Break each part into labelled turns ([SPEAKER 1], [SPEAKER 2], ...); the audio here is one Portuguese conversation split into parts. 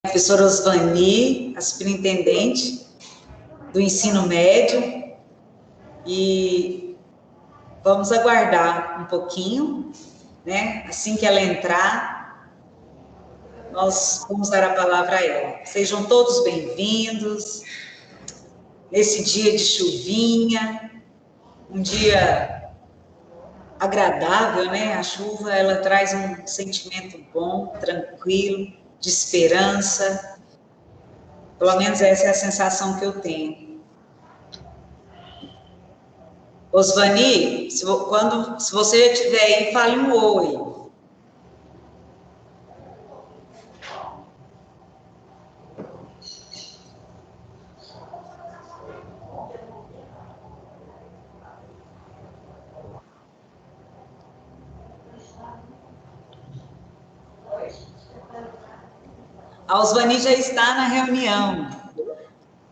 [SPEAKER 1] professora Osvani, a superintendente do ensino médio, e vamos aguardar um pouquinho, né? Assim que ela entrar, nós vamos dar a palavra a ela. Sejam todos bem-vindos, nesse dia de chuvinha, um dia agradável, né? A chuva, ela traz um sentimento bom, tranquilo, de esperança. Pelo menos essa é a sensação que eu tenho. Osvani, se você estiver aí, fale um oi. A Osvani já está na reunião.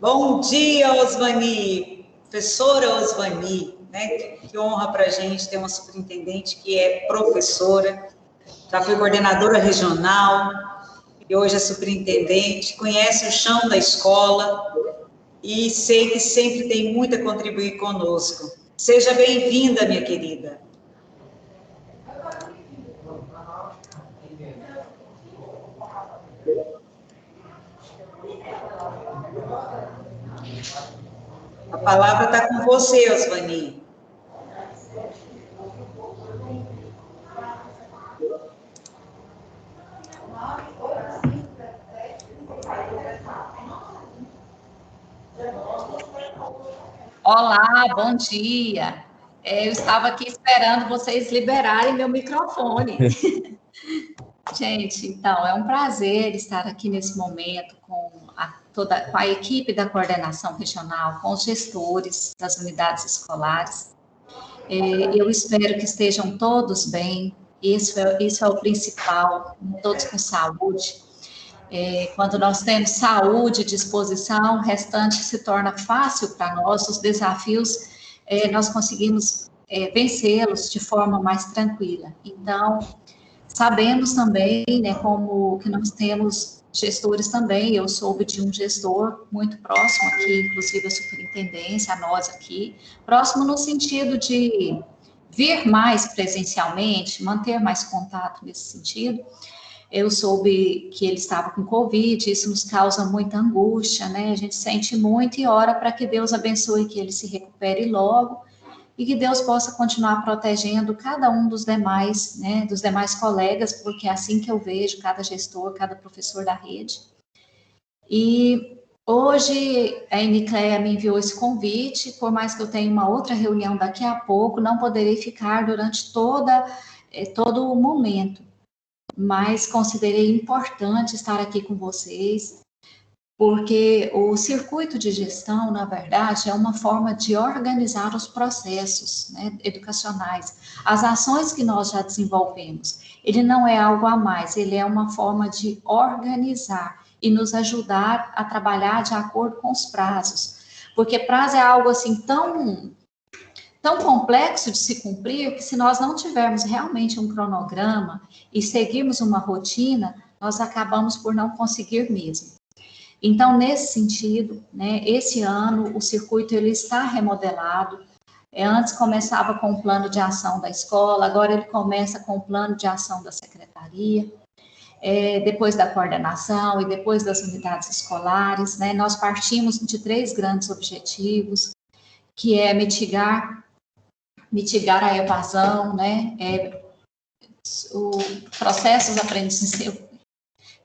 [SPEAKER 1] Bom dia, Osvani, professora Osvani, né? Que honra para a gente ter uma superintendente que é professora, já foi coordenadora regional e hoje é superintendente, conhece o chão da escola e sei que sempre tem muito a contribuir conosco. Seja bem-vinda, minha querida. A palavra está com você, Osvani.
[SPEAKER 2] Olá, bom dia. Eu estava aqui esperando vocês liberarem meu microfone. Gente, então, é um prazer estar aqui nesse momento com com a equipe da coordenação regional, com os gestores das unidades escolares. Eu espero que estejam todos bem, isso é o principal, todos com saúde. Quando nós temos saúde e disposição, o restante se torna fácil para nós, os desafios, nós conseguimos vencê-los de forma mais tranquila. Então, sabemos também, né, como que nós temos gestores também, eu soube de um gestor muito próximo aqui, inclusive a superintendência, a nós aqui, próximo no sentido de vir mais presencialmente, manter mais contato nesse sentido. Eu soube que ele estava com Covid, isso nos causa muita angústia, né? A gente sente muito e ora para que Deus abençoe, que ele se recupere logo e que Deus possa continuar protegendo cada um dos demais, né? Dos demais colegas, porque é assim que eu vejo cada gestor, cada professor da rede. E hoje a Nicléia me enviou esse convite, por mais que eu tenha uma outra reunião daqui a pouco, não poderei ficar durante todo o momento. Mas considerei importante estar aqui com vocês, porque o circuito de gestão, na verdade, é uma forma de organizar os processos, né, educacionais, as ações que nós já desenvolvemos. Ele não é algo a mais, ele é uma forma de organizar e nos ajudar a trabalhar de acordo com os prazos, porque prazo é algo assim tão complexo de se cumprir, que se nós não tivermos realmente um cronograma e seguirmos uma rotina, nós acabamos por não conseguir mesmo. Então, nesse sentido, né, esse ano o circuito ele está remodelado. Antes começava com o plano de ação da escola, agora ele começa com o plano de ação da secretaria, depois da coordenação e depois das unidades escolares, né, nós partimos de 3 grandes objetivos, que é mitigar a evasão, né, processos aprendizagem,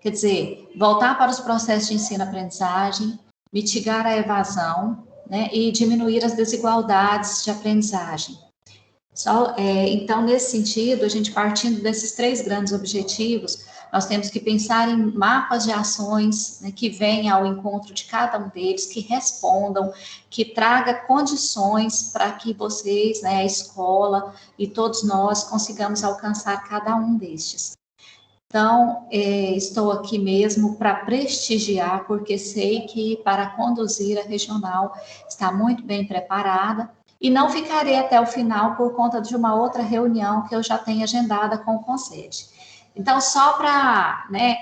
[SPEAKER 2] quer dizer, voltar para os processos de ensino-aprendizagem, mitigar a evasão, né, e diminuir as desigualdades de aprendizagem. Então, nesse sentido, a gente partindo desses 3 grandes objetivos, nós temos que pensar em mapas de ações, né, que venham ao encontro de cada um deles, que respondam, que traga condições para que vocês, né, a escola e todos nós consigamos alcançar cada um destes. Então, estou aqui mesmo para prestigiar, porque sei que para conduzir a regional está muito bem preparada, e não ficarei até o final por conta de uma outra reunião que eu já tenho agendada com o Concede. Então, só para, né,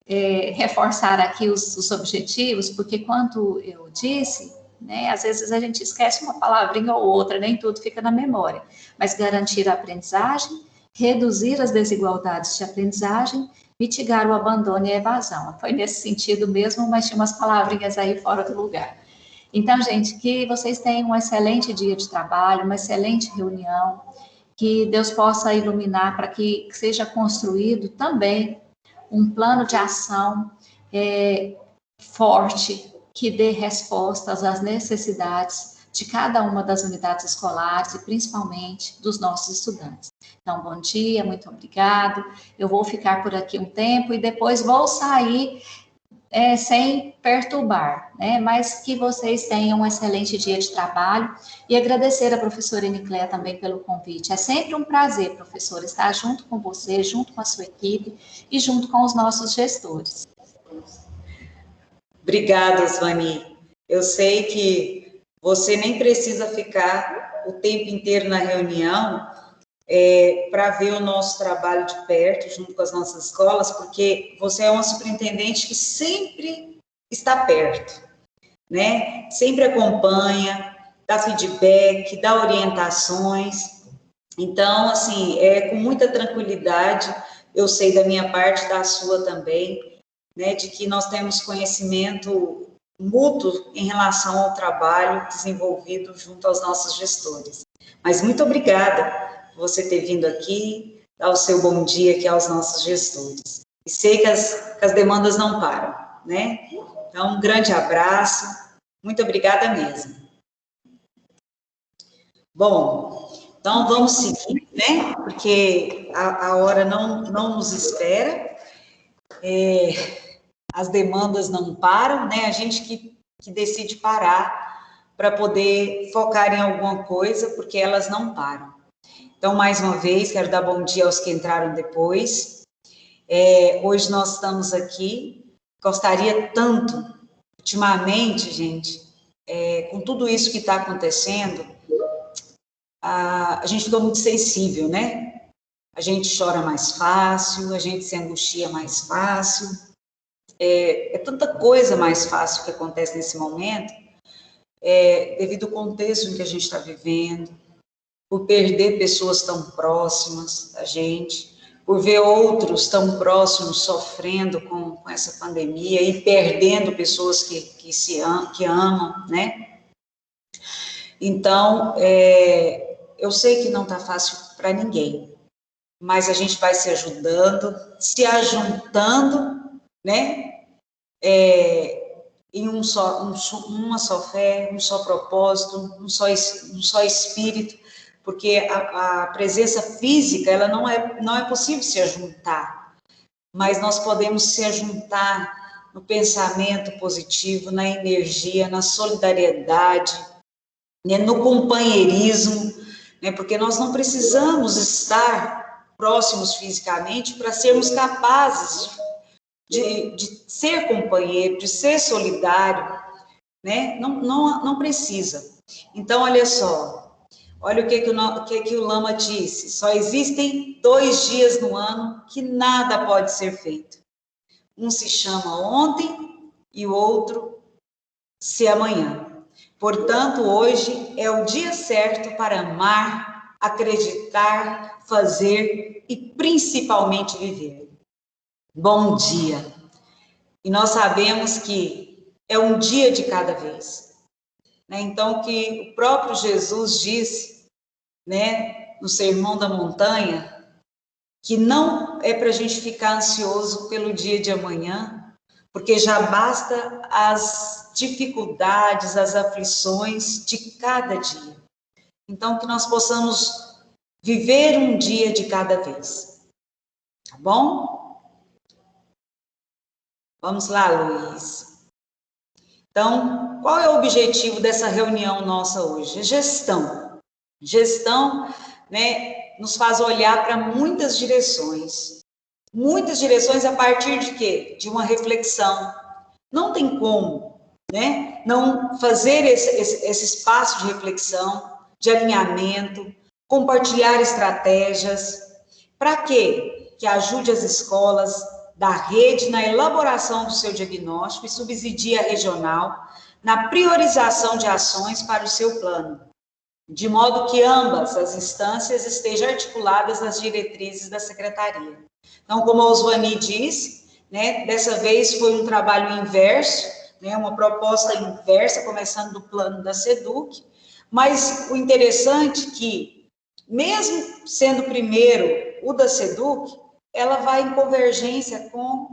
[SPEAKER 2] reforçar aqui os objetivos, porque quanto eu disse, né, às vezes a gente esquece uma palavrinha ou outra, nem tudo fica na memória, mas garantir a aprendizagem, reduzir as desigualdades de aprendizagem, mitigar o abandono e a evasão. Foi nesse sentido mesmo, mas tinha umas palavrinhas aí fora do lugar. Então, gente, que vocês tenham um excelente dia de trabalho, uma excelente reunião, que Deus possa iluminar para que seja construído também um plano de ação forte, que dê respostas às necessidades de cada uma das unidades escolares e principalmente dos nossos estudantes. Então, bom dia, muito obrigado. Eu vou ficar por aqui um tempo e depois vou sair sem perturbar, né? Mas que vocês tenham um excelente dia de trabalho e agradecer a professora Enicléa também pelo convite. É sempre um prazer, professora, estar junto com você, junto com a sua equipe e junto com os nossos gestores.
[SPEAKER 1] Obrigada, Svani. Eu sei que você nem precisa ficar o tempo inteiro na reunião para ver o nosso trabalho de perto, junto com as nossas escolas, porque você é uma superintendente que sempre está perto, né? Sempre acompanha, dá feedback, dá orientações. Então, assim, com muita tranquilidade, eu sei da minha parte, da sua também, né, de que nós temos conhecimento mútuo em relação ao trabalho desenvolvido junto aos nossos gestores. Mas muito obrigada por você ter vindo aqui, dar o seu bom dia aqui aos nossos gestores. E sei que as demandas não param, né? Então, um grande abraço, muito obrigada mesmo. Bom, então vamos seguir, né? Porque a hora não nos espera. As demandas não param, né? A gente que decide parar para poder focar em alguma coisa, porque elas não param. Então, mais uma vez, quero dar bom dia aos que entraram depois. Hoje nós estamos aqui, gostaria tanto, ultimamente, gente, com tudo isso que está acontecendo, a gente ficou muito sensível, né? A gente chora mais fácil, a gente se angustia mais fácil. É tanta coisa mais fácil que acontece nesse momento, devido ao contexto em que a gente está vivendo, por perder pessoas tão próximas da gente, por ver outros tão próximos sofrendo com essa pandemia e perdendo pessoas que amam, né? Então, eu sei que não está fácil para ninguém, mas a gente vai se ajudando, se ajuntando, né? Em uma só fé, um só propósito, um só espírito, porque a presença física, ela não é possível se ajuntar, mas nós podemos se ajuntar no pensamento positivo, na energia, na solidariedade, né, no companheirismo, né, porque nós não precisamos estar próximos fisicamente para sermos capazes de ser companheiro, de ser solidário, né? Não precisa. Então, olha só, olha o que o Lama disse: só existem 2 dias no ano que nada pode ser feito. Um se chama ontem e o outro se amanhã. Portanto, hoje é o dia certo para amar, acreditar, fazer e principalmente viver. Bom dia. E nós sabemos que é um dia de cada vez, né? Então, que o próprio Jesus disse, né, no Sermão da Montanha, que não é para a gente ficar ansioso pelo dia de amanhã, porque já basta as dificuldades, as aflições de cada dia. Então, que nós possamos viver um dia de cada vez, tá bom? Vamos lá, Luiz. Então, qual é o objetivo dessa reunião nossa hoje? Gestão. Gestão, né, nos faz olhar para muitas direções. Muitas direções a partir de quê? De uma reflexão. Não tem como, né, não fazer esse espaço de reflexão, de alinhamento, compartilhar estratégias. Para quê? Que ajude as escolas da rede na elaboração do seu diagnóstico e subsidia a regional na priorização de ações para o seu plano, de modo que ambas as instâncias estejam articuladas nas diretrizes da secretaria. Então, como a Osvani disse, né, dessa vez foi um trabalho inverso, né, uma proposta inversa, começando do plano da SEDUC, mas o interessante é que, mesmo sendo primeiro o da SEDUC, ela vai em convergência com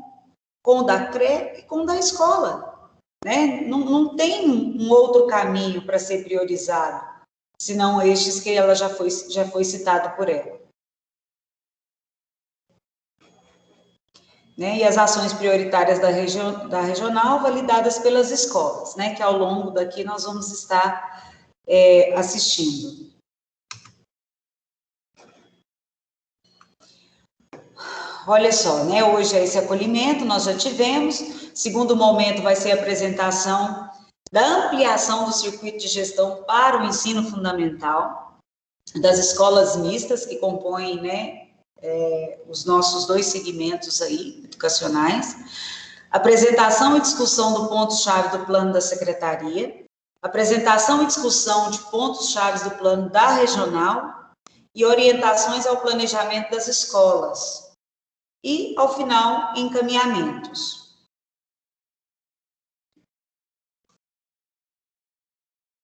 [SPEAKER 1] o da CRE e com o da escola, né? Não tem um outro caminho para ser priorizado, senão estes que ela já foi citado por ela. Né? E as ações prioritárias da regional validadas pelas escolas, né? Que ao longo daqui nós vamos estar assistindo. Olha só, né? Hoje é esse acolhimento, nós já tivemos. Segundo momento vai ser a apresentação da ampliação do circuito de gestão para o ensino fundamental, das escolas mistas que compõem, né, os nossos 2 segmentos aí, educacionais. Apresentação e discussão do ponto-chave do plano da secretaria. Apresentação e discussão de pontos-chave do plano da regional e orientações ao planejamento das escolas. E, ao final, encaminhamentos.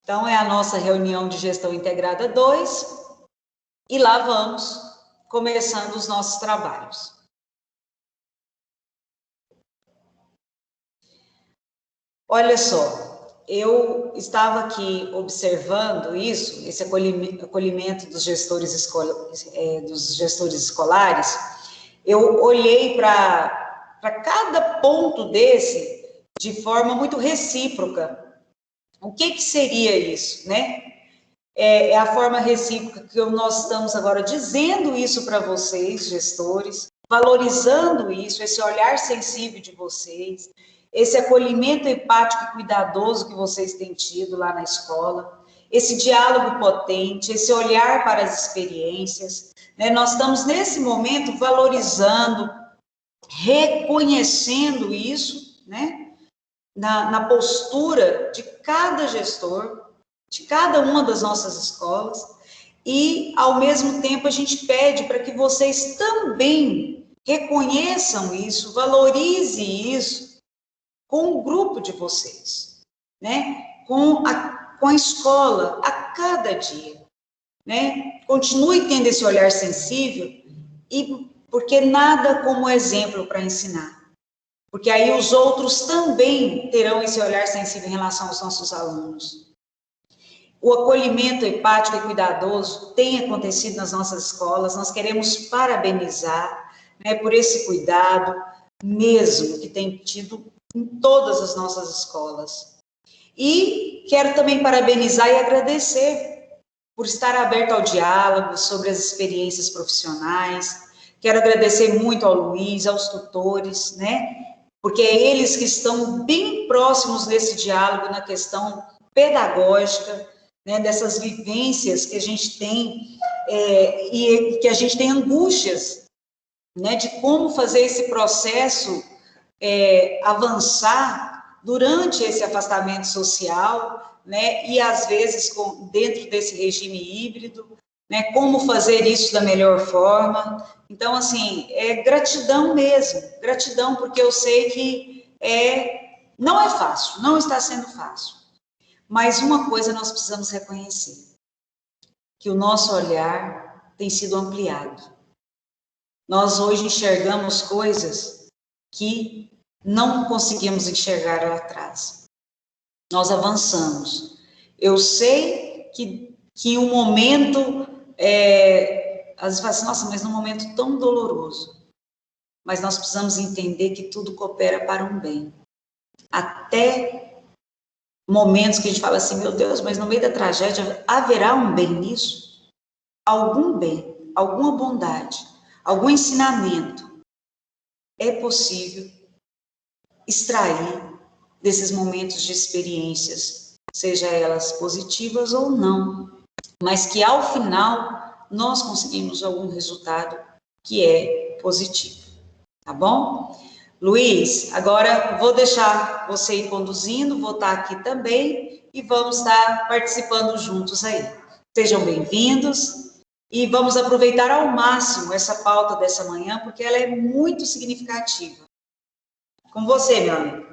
[SPEAKER 1] Então, é a nossa reunião de gestão integrada 2, e lá vamos começando os nossos trabalhos. Olha só, eu estava aqui observando isso, esse acolhimento dos gestores escolares. Eu olhei para cada ponto desse de forma muito recíproca. O que seria isso, né? É a forma recíproca que nós estamos agora dizendo isso para vocês, gestores, valorizando isso, esse olhar sensível de vocês, esse acolhimento empático e cuidadoso que vocês têm tido lá na escola, esse diálogo potente, esse olhar para as experiências, né? Nós estamos, nesse momento, valorizando, reconhecendo isso, né? Na postura de cada gestor, de cada uma das nossas escolas, e, ao mesmo tempo, a gente pede para que vocês também reconheçam isso, valorizem isso com o grupo de vocês, né? Com a escola, a cada dia, né? Continue tendo esse olhar sensível, e porque nada como exemplo para ensinar. Porque aí os outros também terão esse olhar sensível em relação aos nossos alunos. O acolhimento empático e cuidadoso tem acontecido nas nossas escolas, nós queremos parabenizar, né, por esse cuidado mesmo que tem tido em todas as nossas escolas. E quero também parabenizar e agradecer por estar aberto ao diálogo sobre as experiências profissionais. Quero agradecer muito ao Luiz, aos tutores, né? Porque é eles que estão bem próximos nesse diálogo na questão pedagógica, né, dessas vivências que a gente tem, e que a gente tem angústias, né, de como fazer esse processo avançar durante esse afastamento social, né, e às vezes dentro desse regime híbrido, né, como fazer isso da melhor forma. Então, assim, gratidão mesmo, gratidão, porque eu sei que não é fácil, não está sendo fácil. Mas uma coisa nós precisamos reconhecer, que o nosso olhar tem sido ampliado. Nós hoje enxergamos coisas que não conseguimos enxergar lá atrás. Nós avançamos. Eu sei que em um momento, às vezes fala assim, nossa, mas num momento tão doloroso. Mas nós precisamos entender que tudo coopera para um bem. Até momentos que a gente fala assim, meu Deus, mas no meio da tragédia haverá um bem nisso? Algum bem, alguma bondade, algum ensinamento é possível extrair desses momentos de experiências, seja elas positivas ou não, mas que ao final nós conseguimos algum resultado que é positivo. tá bom? Luiz, agora vou deixar você ir conduzindo, vou estar aqui também e vamos estar participando juntos aí. Sejam bem-vindos e vamos aproveitar ao máximo essa pauta dessa manhã, porque ela é muito significativa. Com você, meu amigo.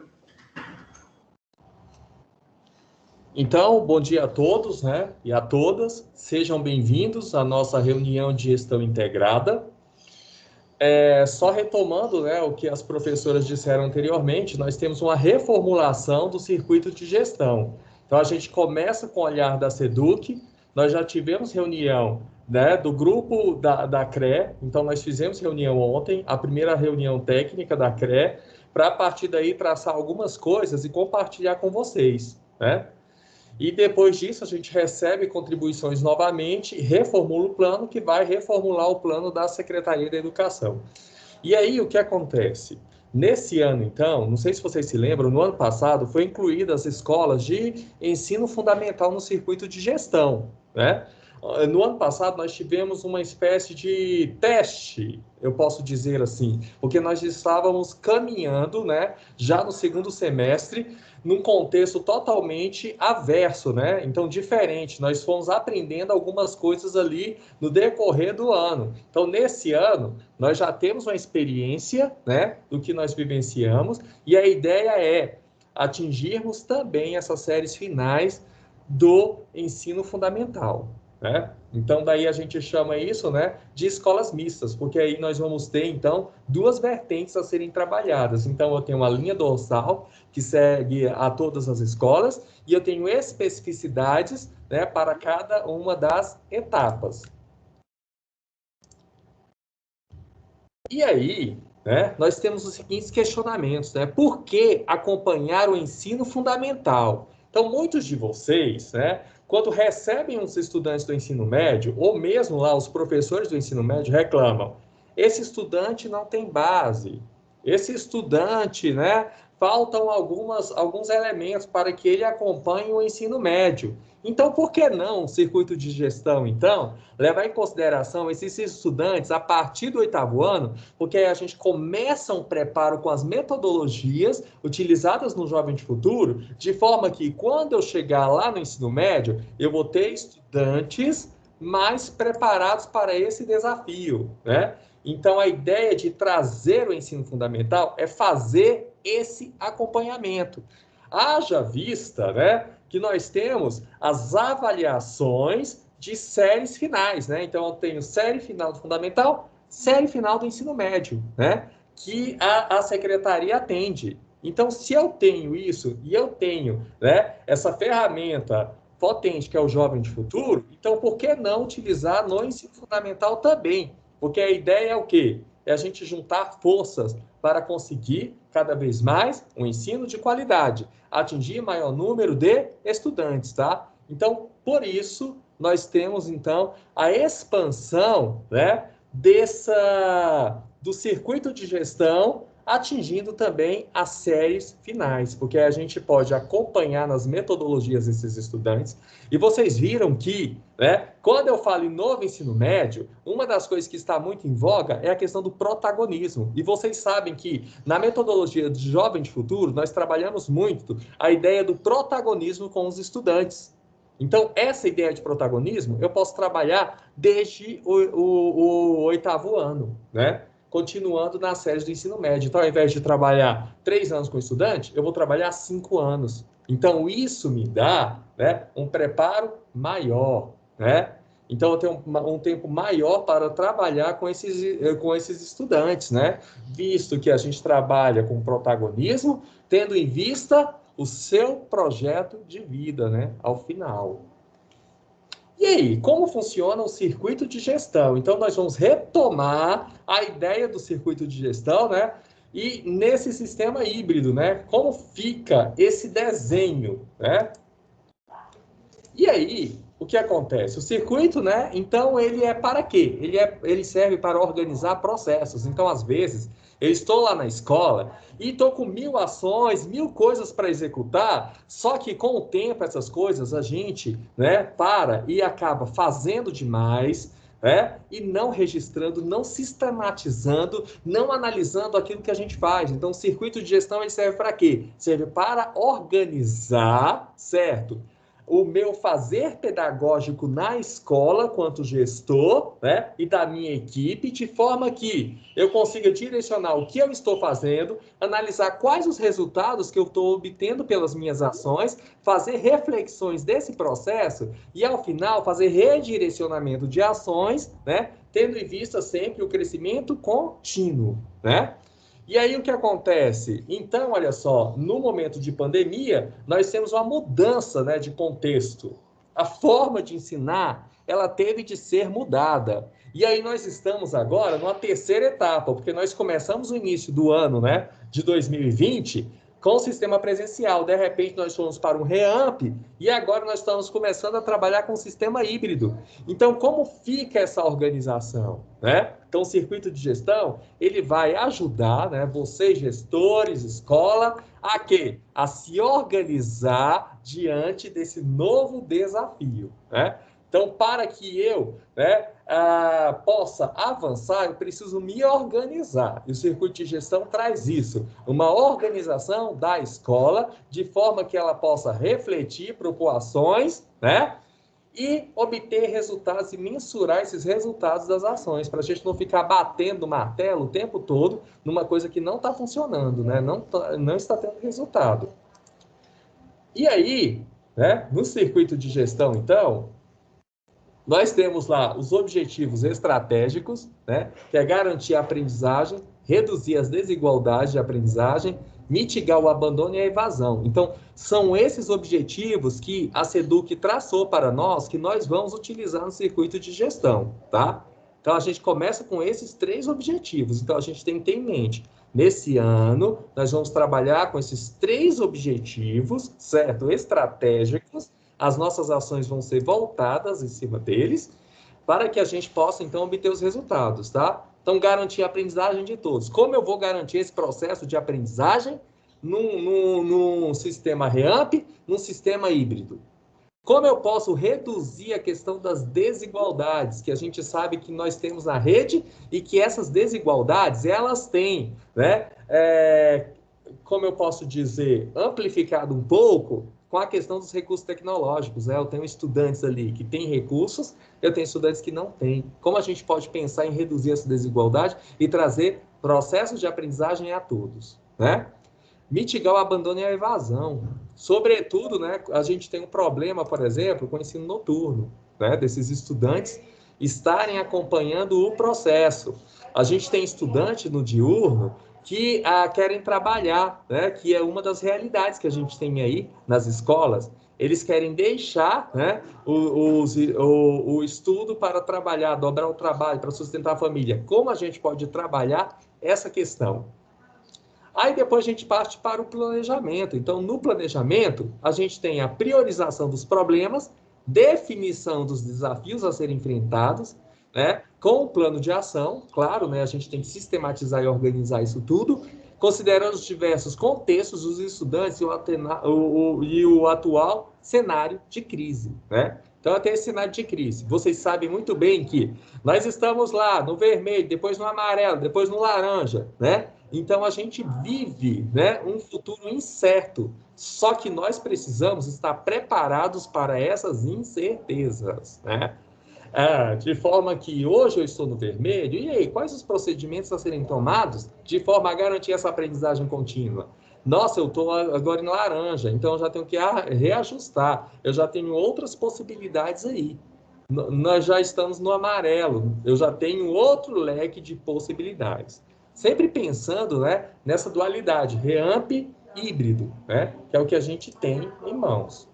[SPEAKER 3] Então, bom dia a todos, né, e a todas. Sejam bem-vindos à nossa reunião de gestão integrada. Só retomando, né, o que as professoras disseram anteriormente, nós temos uma reformulação do circuito de gestão. Então, a gente começa com o olhar da SEDUC, nós já tivemos reunião, né, do grupo da CRE, então nós fizemos reunião ontem, a primeira reunião técnica da CRE, para a partir daí traçar algumas coisas e compartilhar com vocês, né? E depois disso a gente recebe contribuições novamente e reformula o plano, que vai reformular o plano da Secretaria da Educação. E aí o que acontece? Nesse ano, então, não sei se vocês se lembram, no ano passado foi incluídas as escolas de ensino fundamental no circuito de gestão, né? No ano passado nós tivemos uma espécie de teste, eu posso dizer assim, porque nós estávamos caminhando, né, já no segundo semestre, num contexto totalmente averso, né? Então, diferente. Nós fomos aprendendo algumas coisas ali no decorrer do ano. Então, nesse ano, nós já temos uma experiência, né, do que nós vivenciamos, e a ideia é atingirmos também essas séries finais do ensino fundamental, né? Então, daí a gente chama isso, né, de escolas mistas, porque aí nós vamos ter, então, duas vertentes a serem trabalhadas. Então, eu tenho uma linha dorsal que segue a todas as escolas e eu tenho especificidades, né, para cada uma das etapas. E aí, né, nós temos os seguintes questionamentos, né? Por que acompanhar o ensino fundamental? Então, muitos de vocês, né, quando recebem os estudantes do ensino médio, ou mesmo lá os professores do ensino médio reclamam, esse estudante não tem base, esse estudante, né, faltam alguns elementos para que ele acompanhe o ensino médio. Então, por que não o circuito de gestão, então, levar em consideração esses estudantes a partir do 8º ano, porque aí a gente começa um preparo com as metodologias utilizadas no Jovem de Futuro, de forma que quando eu chegar lá no ensino médio, eu vou ter estudantes mais preparados para esse desafio, né? Então, a ideia de trazer o ensino fundamental é fazer esse acompanhamento. Haja vista, né, que nós temos as avaliações de séries finais, né? Então, eu tenho série final do fundamental, série final do ensino médio, né? Que a secretaria atende. Então, se eu tenho isso e eu tenho, né, essa ferramenta potente que é o Jovem de Futuro, então por que não utilizar no ensino fundamental também? Porque a ideia é o quê? É a gente juntar forças para conseguir cada vez mais um ensino de qualidade, atingir maior número de estudantes, tá? Então, por isso, nós temos, então, a expansão, né, do circuito de gestão, atingindo também as séries finais, porque a gente pode acompanhar nas metodologias desses estudantes. E vocês viram que, né, quando eu falo em novo ensino médio, uma das coisas que está muito em voga é a questão do protagonismo. E vocês sabem que na metodologia de Jovem de Futuro, nós trabalhamos muito a ideia do protagonismo com os estudantes. Então, essa ideia de protagonismo eu posso trabalhar desde o 8º ano, né? Continuando nas séries do ensino médio. Então, ao invés de trabalhar 3 anos com o estudante, eu vou trabalhar 5 anos. Então, isso me dá, né, um preparo maior, né? Então, eu tenho um tempo maior para trabalhar com esses estudantes, né? Visto que a gente trabalha com protagonismo, tendo em vista o seu projeto de vida, né, ao final. E aí, como funciona o circuito de gestão? Então, nós vamos retomar a ideia do circuito de gestão, né? E nesse sistema híbrido, né? Como fica esse desenho, né? E aí, o que acontece? O circuito, né? Então, ele é para quê? Ele serve para organizar processos. Então, às vezes, eu estou lá na escola e estou com 1000 ações, 1000 coisas para executar, só que com o tempo essas coisas a gente, né, para e acaba fazendo demais, né? E não registrando, não sistematizando, não analisando aquilo que a gente faz. Então, o circuito de gestão ele serve para quê? Serve para organizar, certo? O meu fazer pedagógico na escola, quanto gestor, né, e da minha equipe, de forma que eu consiga direcionar o que eu estou fazendo, analisar quais os resultados que eu estou obtendo pelas minhas ações, fazer reflexões desse processo e, ao final, fazer redirecionamento de ações, né, tendo em vista sempre o crescimento contínuo, né? E aí o que acontece? Então, olha só, no momento de pandemia, nós temos uma mudança, né, de contexto. A forma de ensinar, ela teve de ser mudada. E aí nós estamos agora numa terceira etapa, porque nós começamos o início do ano, né, de 2020, com o sistema presencial. De repente nós fomos para um REAMP e agora nós estamos começando a trabalhar com o sistema híbrido. Então, como fica essa organização, né? Então, o circuito de gestão, ele vai ajudar, né, vocês, gestores, escola, a quê? A se organizar diante desse novo desafio, né? Então, para que eu, né, possa avançar, eu preciso me organizar. E o circuito de gestão traz isso, uma organização da escola, de forma que ela possa refletir, propor ações, né? E obter resultados e mensurar esses resultados das ações, para a gente não ficar batendo martelo o tempo todo numa coisa que não está funcionando, né? Não está tendo resultado. E aí, né, no circuito de gestão, então, nós temos lá os objetivos estratégicos, né, que é garantir a aprendizagem, reduzir as desigualdades de aprendizagem, mitigar o abandono e a evasão. Então, são esses objetivos que a SEDUC traçou para nós, que nós vamos utilizar no circuito de gestão, tá? Então, a gente começa com esses 3 objetivos. Então, a gente tem que ter em mente, nesse ano, nós vamos trabalhar com esses 3 objetivos, certo? Estratégicos. As nossas ações vão ser voltadas em cima deles, para que a gente possa, então, obter os resultados, tá? Então, garantir a aprendizagem de todos. Como eu vou garantir esse processo de aprendizagem num sistema REAMP, num sistema híbrido? Como eu posso reduzir a questão das desigualdades, que a gente sabe que nós temos na rede e que essas desigualdades, elas têm, né? Como eu posso dizer, amplificado um pouco com a questão dos recursos tecnológicos, né? Eu tenho estudantes ali que têm recursos, eu tenho estudantes que não têm. Como a gente pode pensar em reduzir essa desigualdade e trazer processos de aprendizagem a todos, né? Mitigar o abandono e a evasão. Sobretudo, né, a gente tem um problema, por exemplo, com o ensino noturno, né, desses estudantes estarem acompanhando o processo. A gente tem estudantes no diurno que querem trabalhar, né, que é uma das realidades que a gente tem aí nas escolas. Eles querem deixar, né, o estudo para trabalhar, dobrar o trabalho, para sustentar a família. Como a gente pode trabalhar essa questão? Aí depois a gente parte para o planejamento. Então, no planejamento, a gente tem a priorização dos problemas, definição dos desafios a serem enfrentados, né? Com o plano de ação, claro, né? A gente tem que sistematizar e organizar isso tudo, considerando os diversos contextos dos estudantes e o atual cenário de crise, né? Então, até esse cenário de crise. Vocês sabem muito bem que nós estamos lá no vermelho, depois no amarelo, depois no laranja, né? Então, a gente vive, né, um futuro incerto. Só que nós precisamos estar preparados para essas incertezas, né? De forma que hoje eu estou no vermelho, e aí, quais os procedimentos a serem tomados de forma a garantir essa aprendizagem contínua? Nossa, eu estou agora em laranja, então eu já tenho que reajustar, eu já tenho outras possibilidades aí. Nós já estamos no amarelo, eu já tenho outro leque de possibilidades. Sempre pensando, né, nessa dualidade, REAMP híbrido, né, que é o que a gente tem em mãos.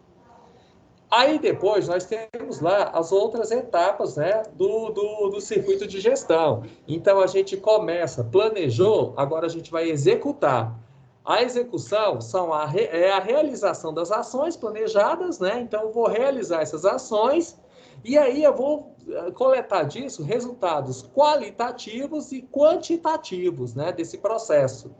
[SPEAKER 3] Aí depois nós temos lá as outras etapas, né, do circuito de gestão. Então a gente começa, planejou, agora a gente vai executar. A execução é a realização das ações planejadas, né? Então eu vou realizar essas ações e aí eu vou coletar disso resultados qualitativos e quantitativos, né, desse processo.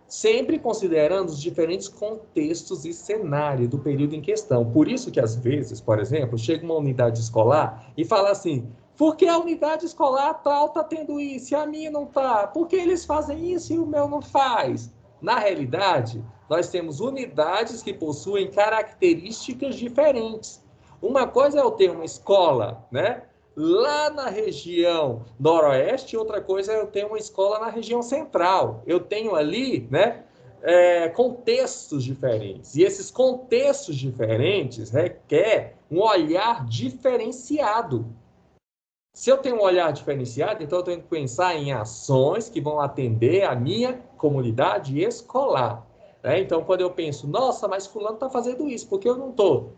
[SPEAKER 3] Sempre considerando os diferentes contextos e cenário do período em questão. Por isso que, às vezes, por exemplo, chega uma unidade escolar e fala assim, Por que a unidade escolar tal está tendo isso e a minha não está? Por que eles fazem isso e o meu não faz? Na realidade, nós temos unidades que possuem características diferentes. Uma coisa é eu ter uma escola, né, lá na região noroeste, outra coisa é eu ter uma escola na região central. Eu tenho ali, né, contextos diferentes. E esses contextos diferentes requer um olhar diferenciado. Se eu tenho um olhar diferenciado, então eu tenho que pensar em ações que vão atender a minha comunidade escolar. Né? Então, quando eu penso, nossa, mas fulano está fazendo isso, por que eu não estou?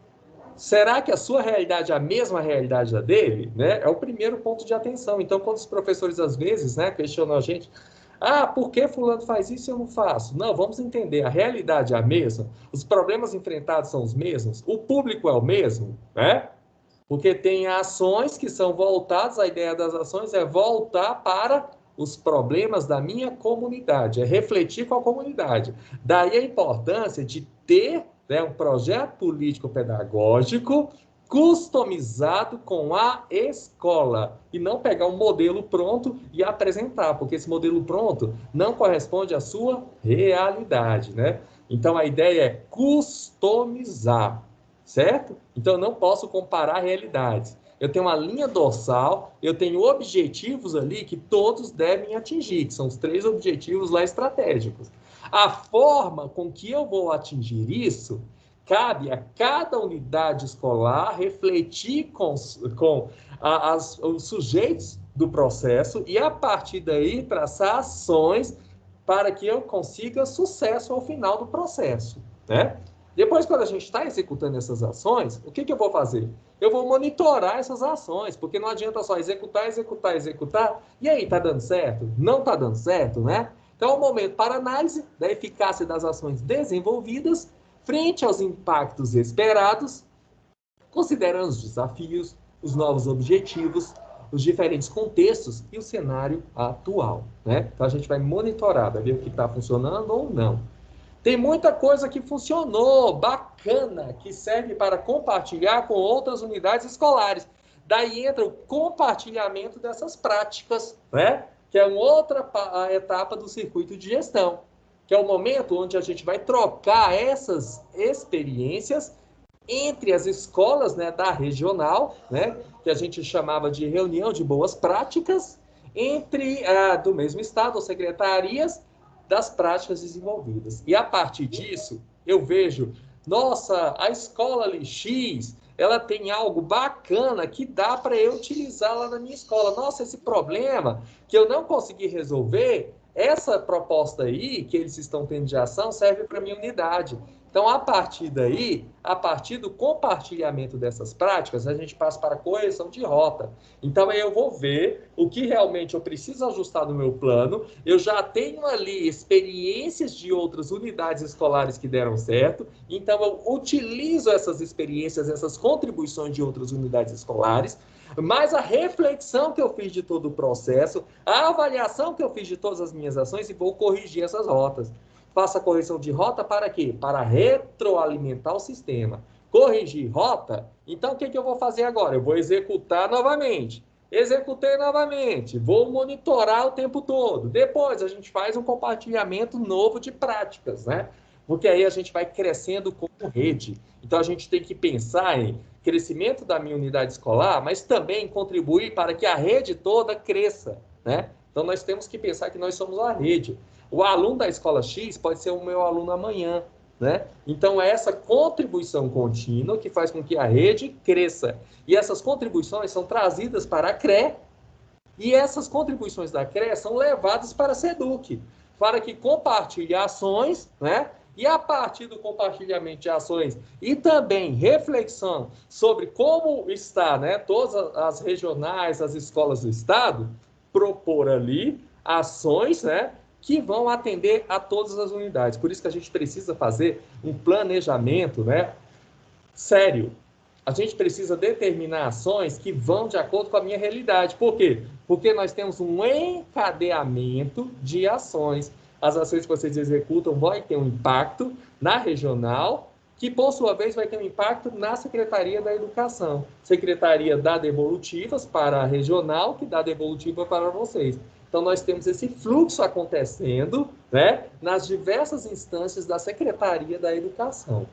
[SPEAKER 3] Será que a sua realidade é a mesma realidade da dele? Né? É o primeiro ponto de atenção. Então, quando os professores, às vezes, né, questionam a gente, por que fulano faz isso e eu não faço? Não, vamos entender, a realidade é a mesma, os problemas enfrentados são os mesmos, o público é o mesmo, né? Porque tem ações que são voltadas, a ideia das ações é voltar para os problemas da minha comunidade, é refletir com a comunidade. Daí a importância de ter, né, um projeto político-pedagógico customizado com a escola e não pegar um modelo pronto e apresentar, porque esse modelo pronto não corresponde à sua realidade, né? Então a ideia é customizar. Certo? Então, eu não posso comparar realidades. Eu tenho uma linha dorsal, eu tenho objetivos ali que todos devem atingir, que são os 3 objetivos lá estratégicos. A forma com que eu vou atingir isso, cabe a cada unidade escolar refletir com os sujeitos do processo e, a partir daí, traçar ações para que eu consiga sucesso ao final do processo, né? Depois, quando a gente está executando essas ações, o que eu vou fazer? Eu vou monitorar essas ações, porque não adianta só executar, e aí, está dando certo? Não está dando certo, né? Então, é o momento para análise da eficácia das ações desenvolvidas frente aos impactos esperados, considerando os desafios, os novos objetivos, os diferentes contextos e o cenário atual, né? Então, a gente vai monitorar, vai ver o que está funcionando ou não. Tem muita coisa que funcionou, bacana, que serve para compartilhar com outras unidades escolares. Daí entra o compartilhamento dessas práticas, né? Que é uma outra etapa do circuito de gestão, que é o momento onde a gente vai trocar essas experiências entre as escolas, né, da regional, né, que a gente chamava de reunião de boas práticas, entre do mesmo estado, ou secretarias, das práticas desenvolvidas. E a partir disso, eu vejo, nossa, a escola ali X, ela tem algo bacana que dá para eu utilizar lá na minha escola. Nossa, esse problema que eu não consegui resolver, essa proposta aí que eles estão tendo de ação serve para a minha unidade. Então, a partir daí, a partir do compartilhamento dessas práticas, a gente passa para a correção de rota. Então, aí eu vou ver o que realmente eu preciso ajustar no meu plano. Eu já tenho ali experiências de outras unidades escolares que deram certo. Então, eu utilizo essas experiências, essas contribuições de outras unidades escolares, mas a reflexão que eu fiz de todo o processo, a avaliação que eu fiz de todas as minhas ações e vou corrigir essas rotas. Faça a correção de rota para quê? Para retroalimentar o sistema. Corrigir rota? Então, o que eu vou fazer agora? Eu vou executar novamente. Executei novamente. Vou monitorar o tempo todo. Depois, a gente faz um compartilhamento novo de práticas, né? Porque aí a gente vai crescendo como rede. Então, a gente tem que pensar em crescimento da minha unidade escolar, mas também contribuir para que a rede toda cresça, né? Então, nós temos que pensar que nós somos a rede. O aluno da escola X pode ser o meu aluno amanhã, né? Então, é essa contribuição contínua que faz com que a rede cresça. E essas contribuições são trazidas para a CRE, e essas contribuições da CRE são levadas para a SEDUC, para que compartilhe ações, né? E a partir do compartilhamento de ações e também reflexão sobre como está, né, todas as regionais, as escolas do estado, propor ali ações, né, que vão atender a todas as unidades. Por isso que a gente precisa fazer um planejamento, né, sério. A gente precisa determinar ações que vão de acordo com a minha realidade. Por quê? Porque nós temos um encadeamento de ações. As ações que vocês executam vão ter um impacto na regional, que por sua vez vai ter um impacto na Secretaria da Educação. Secretaria dá devolutivas para a regional, que dá devolutiva para vocês. Então, nós temos esse fluxo acontecendo, né, nas diversas instâncias da Secretaria da Educação.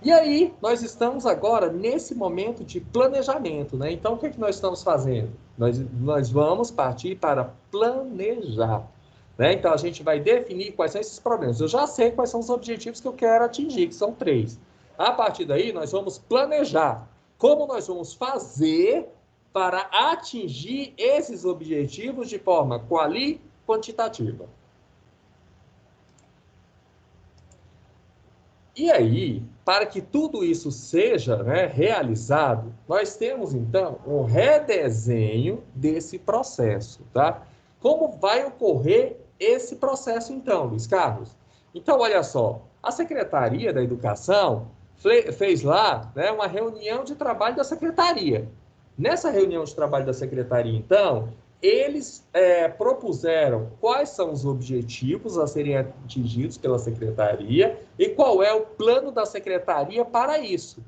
[SPEAKER 3] E aí, nós estamos agora nesse momento de planejamento, né? Então, o que é que nós estamos fazendo? Nós vamos partir para planejar, né? Então, a gente vai definir quais são esses problemas. Eu já sei quais são os objetivos que eu quero atingir, que são 3. A partir daí, nós vamos planejar como nós vamos fazer para atingir esses objetivos de forma quali e quantitativa. E aí, para que tudo isso seja, né, realizado, nós temos, então, um redesenho desse processo, tá? Como vai ocorrer esse processo, então, Luiz Carlos? Então, olha só, a Secretaria da Educação fez lá, né, uma reunião de trabalho da Secretaria. Nessa reunião de trabalho da Secretaria, então, eles propuseram quais são os objetivos a serem atingidos pela Secretaria e qual é o plano da Secretaria para isso.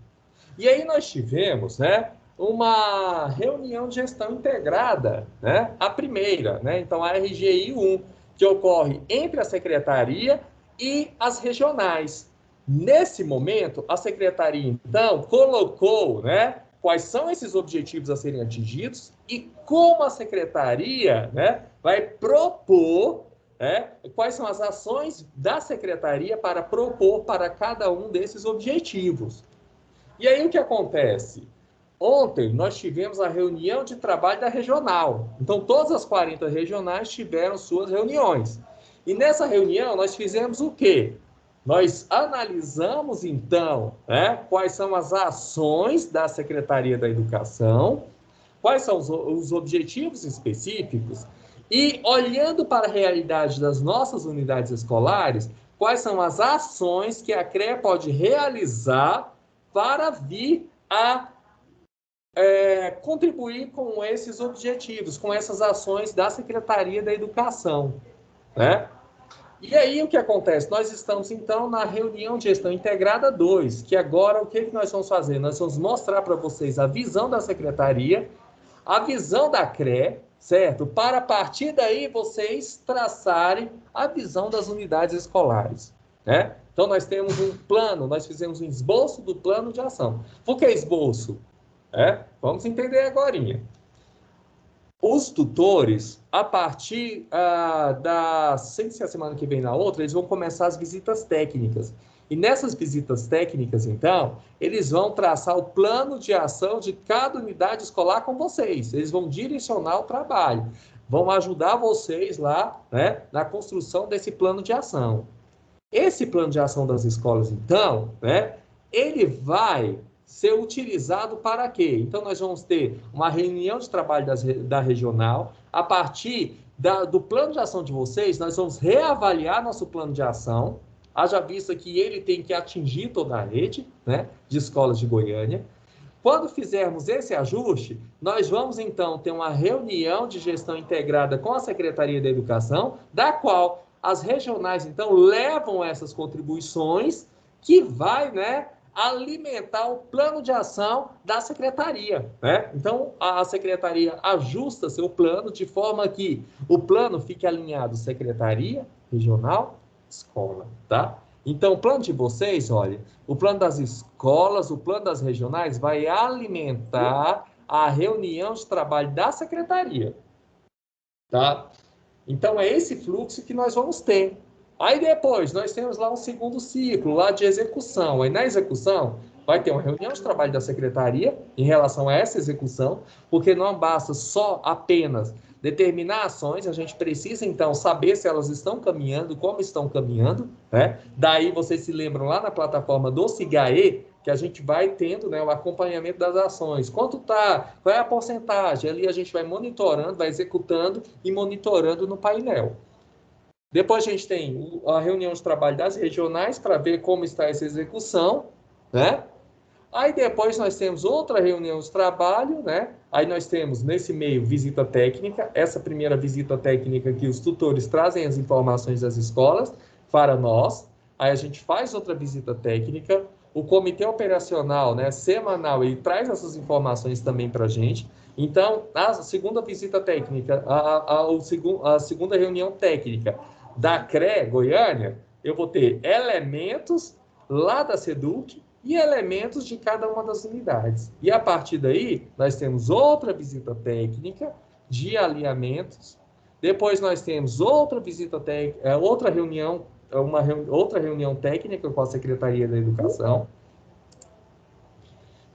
[SPEAKER 3] E aí nós tivemos, né, uma reunião de gestão integrada, né, a primeira, né, então a RGI 1, que ocorre entre a Secretaria e as regionais. Nesse momento, a Secretaria, então, colocou, né, quais são esses objetivos a serem atingidos e como a Secretaria, né, vai propor, né, quais são as ações da Secretaria para propor para cada um desses objetivos. E aí o que acontece? Ontem nós tivemos a reunião de trabalho da regional. Então todas as 40 regionais tiveram suas reuniões. E nessa reunião nós fizemos o quê? Nós analisamos, então, né, quais são as ações da Secretaria da Educação, quais são os objetivos específicos, e, olhando para a realidade das nossas unidades escolares, quais são as ações que a CREA pode realizar para vir a contribuir com esses objetivos, com essas ações da Secretaria da Educação, né? E aí, o que acontece? Nós estamos, então, na reunião de gestão integrada 2, que agora, o que nós vamos fazer? Nós vamos mostrar para vocês a visão da Secretaria, a visão da CRE, certo? Para, a partir daí, vocês traçarem a visão das unidades escolares, né? Então, nós temos um plano, nós fizemos um esboço do plano de ação. Por que esboço? Vamos entender agorinha. Os tutores, a partir sem ser a semana que vem na outra, eles vão começar as visitas técnicas. E nessas visitas técnicas, então, eles vão traçar o plano de ação de cada unidade escolar com vocês. Eles vão direcionar o trabalho, vão ajudar vocês lá, né, na construção desse plano de ação. Esse plano de ação das escolas, então, né, ele vai ser utilizado para quê? Então, nós vamos ter uma reunião de trabalho da regional. A partir do plano de ação de vocês, nós vamos reavaliar nosso plano de ação, haja vista que ele tem que atingir toda a rede, né, de escolas de Goiânia. Quando fizermos esse ajuste, nós vamos, então, ter uma reunião de gestão integrada com a Secretaria da Educação, da qual as regionais, então, levam essas contribuições que vai, né, alimentar o plano de ação da Secretaria, né? Então, a Secretaria ajusta seu plano de forma que o plano fique alinhado Secretaria, Regional, Escola, tá? Então, o plano de vocês, olha, o plano das escolas, o plano das regionais vai alimentar a reunião de trabalho da Secretaria, tá? Então, é esse fluxo que nós vamos ter. Aí depois, nós temos lá um segundo ciclo, lá de execução. Aí na execução, vai ter uma reunião de trabalho da Secretaria em relação a essa execução, porque não basta só apenas determinar ações, a gente precisa, então, saber se elas estão caminhando, como estão caminhando, né? Daí, vocês se lembram lá na plataforma do SIGAE, que a gente vai tendo, né, o acompanhamento das ações. Quanto tá? Qual é a porcentagem? Ali a gente vai monitorando, vai executando e monitorando no painel. Depois a gente tem a reunião de trabalho das regionais para ver como está essa execução, né? Aí depois nós temos outra reunião de trabalho, né? Aí nós temos nesse meio visita técnica, essa primeira visita técnica que os tutores trazem as informações das escolas para nós. aí a gente faz outra visita técnica, o comitê operacional, né, semanal, ele traz essas informações também para a gente. Então, a segunda visita técnica, a segunda reunião técnica da CRE Goiânia, eu vou ter elementos lá da SEDUC e elementos de cada uma das unidades. E a partir daí, nós temos outra visita técnica de alinhamentos. Depois nós temos outra visita técnica, outra reunião técnica com a Secretaria da Educação,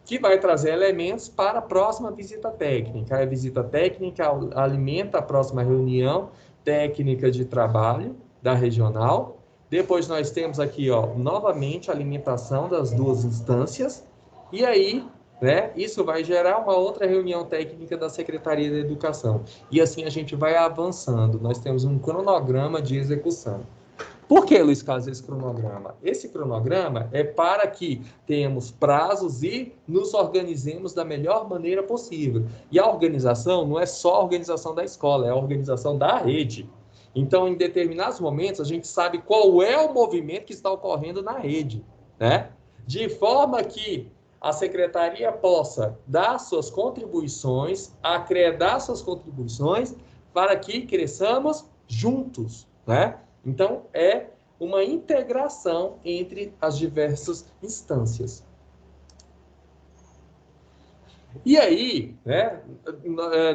[SPEAKER 3] que vai trazer elementos para a próxima visita técnica. A visita técnica alimenta a próxima reunião técnica de trabalho da regional. Depois nós temos aqui, ó, novamente a alimentação das duas instâncias. E aí, né, isso vai gerar uma outra reunião técnica da Secretaria da Educação. E assim a gente vai avançando. Nós temos um cronograma de execução. Por que, Luiz Carlos, esse cronograma? Esse cronograma é para que tenhamos prazos e nos organizemos da melhor maneira possível. E a organização não é só a organização da escola, é a organização da rede. Então, em determinados momentos, a gente sabe qual é o movimento que está ocorrendo na rede, né? De forma que a secretaria possa dar suas contribuições, acreditar suas contribuições, para que cresçamos juntos, né? Então, é uma integração entre as diversas instâncias. E aí, né,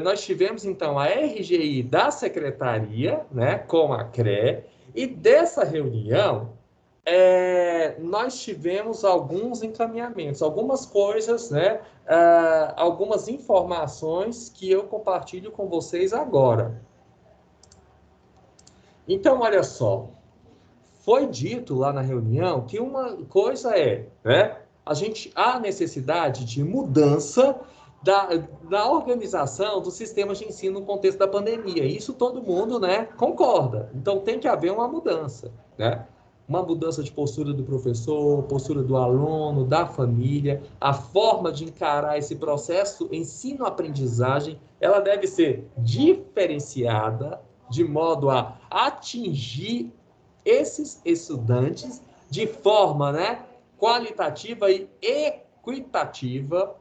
[SPEAKER 3] nós tivemos, então, a RGI da Secretaria, né, com a CRE, e dessa reunião, nós tivemos alguns encaminhamentos, algumas coisas, né, algumas informações que eu compartilho com vocês agora. Então, olha só, foi dito lá na reunião que uma coisa né, há necessidade de mudança da organização dos sistemas de ensino no contexto da pandemia. Isso todo mundo, né, concorda. Então, tem que haver uma mudança, né? Uma mudança de postura do professor, postura do aluno, da família, a forma de encarar esse processo ensino-aprendizagem, ela deve ser diferenciada, de modo a atingir esses estudantes de forma, né, qualitativa e equitativa,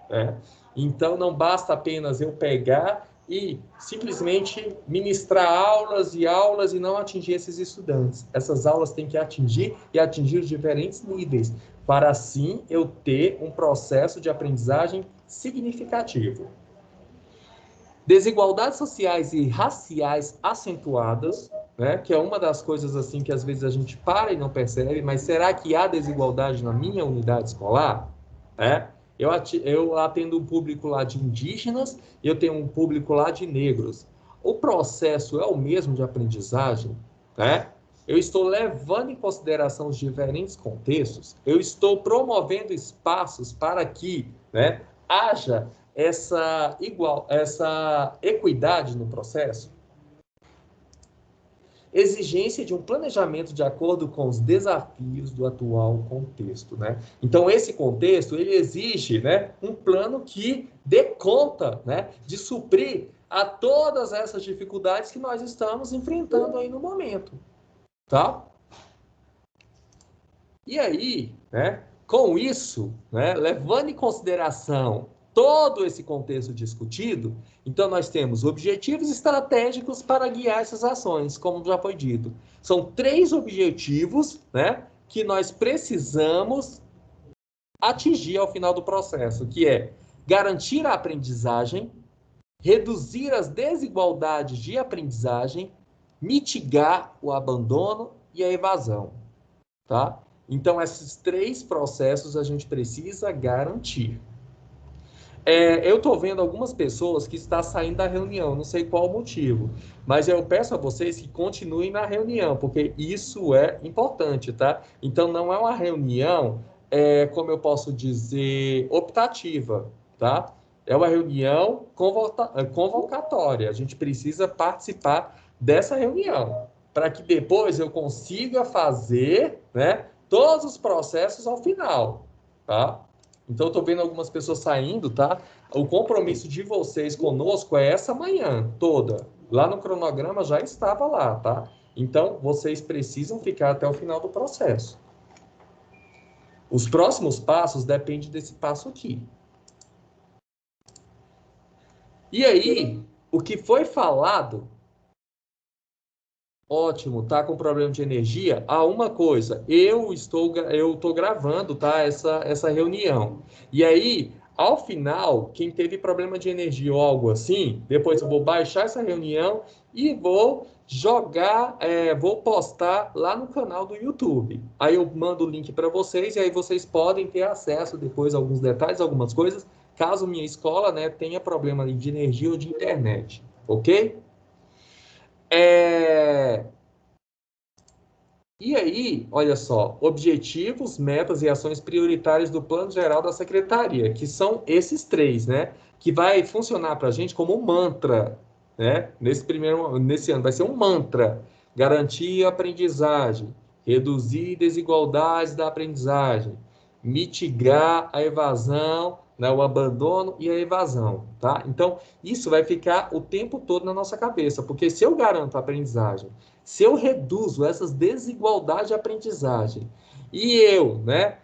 [SPEAKER 3] né? Então, não basta apenas eu pegar e simplesmente ministrar aulas e não atingir esses estudantes. Essas aulas têm que atingir os diferentes níveis, para assim eu ter um processo de aprendizagem significativo. Desigualdades sociais e raciais acentuadas, né, que é uma das coisas assim que às vezes a gente para e não percebe, mas será que há desigualdade na minha unidade escolar? Eu atendo um público lá de indígenas, eu tenho um público lá de negros. O processo é o mesmo de aprendizagem, né? Eu estou levando em consideração os diferentes contextos, eu estou promovendo espaços para que, né, haja essa equidade no processo. Exigência de um planejamento de acordo com os desafios do atual contexto, né? Então, esse contexto, ele exige, né, um plano que dê conta, né, de suprir a todas essas dificuldades que nós estamos enfrentando aí no momento, tá? E aí, né, com isso, né, levando em consideração todo esse contexto discutido, então nós temos objetivos estratégicos para guiar essas ações, como já foi dito. São 3 objetivos, né, que nós precisamos atingir ao final do processo, que é garantir a aprendizagem, reduzir as desigualdades de aprendizagem, mitigar o abandono e a evasão, tá? Então, esses 3 processos a gente precisa garantir. Eu estou vendo algumas pessoas que estão saindo da reunião, não sei qual o motivo, mas eu peço a vocês que continuem na reunião, porque isso é importante, tá? Então, não é uma reunião, como eu posso dizer, optativa, tá? É uma reunião convocatória, a gente precisa participar dessa reunião, para que depois eu consiga fazer, né, todos os processos ao final, tá? Então, eu estou vendo algumas pessoas saindo, tá? O compromisso de vocês conosco é essa manhã toda. Lá no cronograma já estava lá, tá? Então, vocês precisam ficar até o final do processo. Os próximos passos dependem desse passo aqui. E aí, o que foi falado, ótimo, tá com problema de energia? Uma coisa, eu estou gravando, tá, essa reunião. E aí, ao final, quem teve problema de energia ou algo assim, depois eu vou baixar essa reunião e vou jogar, vou postar lá no canal do YouTube. Aí eu mando o link para vocês e aí vocês podem ter acesso depois a alguns detalhes, algumas coisas, caso minha escola, né, tenha problema de energia ou de internet, ok? E aí, olha só, objetivos, metas e ações prioritárias do Plano Geral da Secretaria, que são esses 3, né? Que vai funcionar para a gente como um mantra, né? Nesse ano vai ser um mantra. Garantir a aprendizagem, reduzir desigualdades da aprendizagem, mitigar a evasão, né, o abandono e a evasão, tá? Então, isso vai ficar o tempo todo na nossa cabeça, porque se eu garanto a aprendizagem, se eu reduzo essas desigualdades de aprendizagem e eu, né,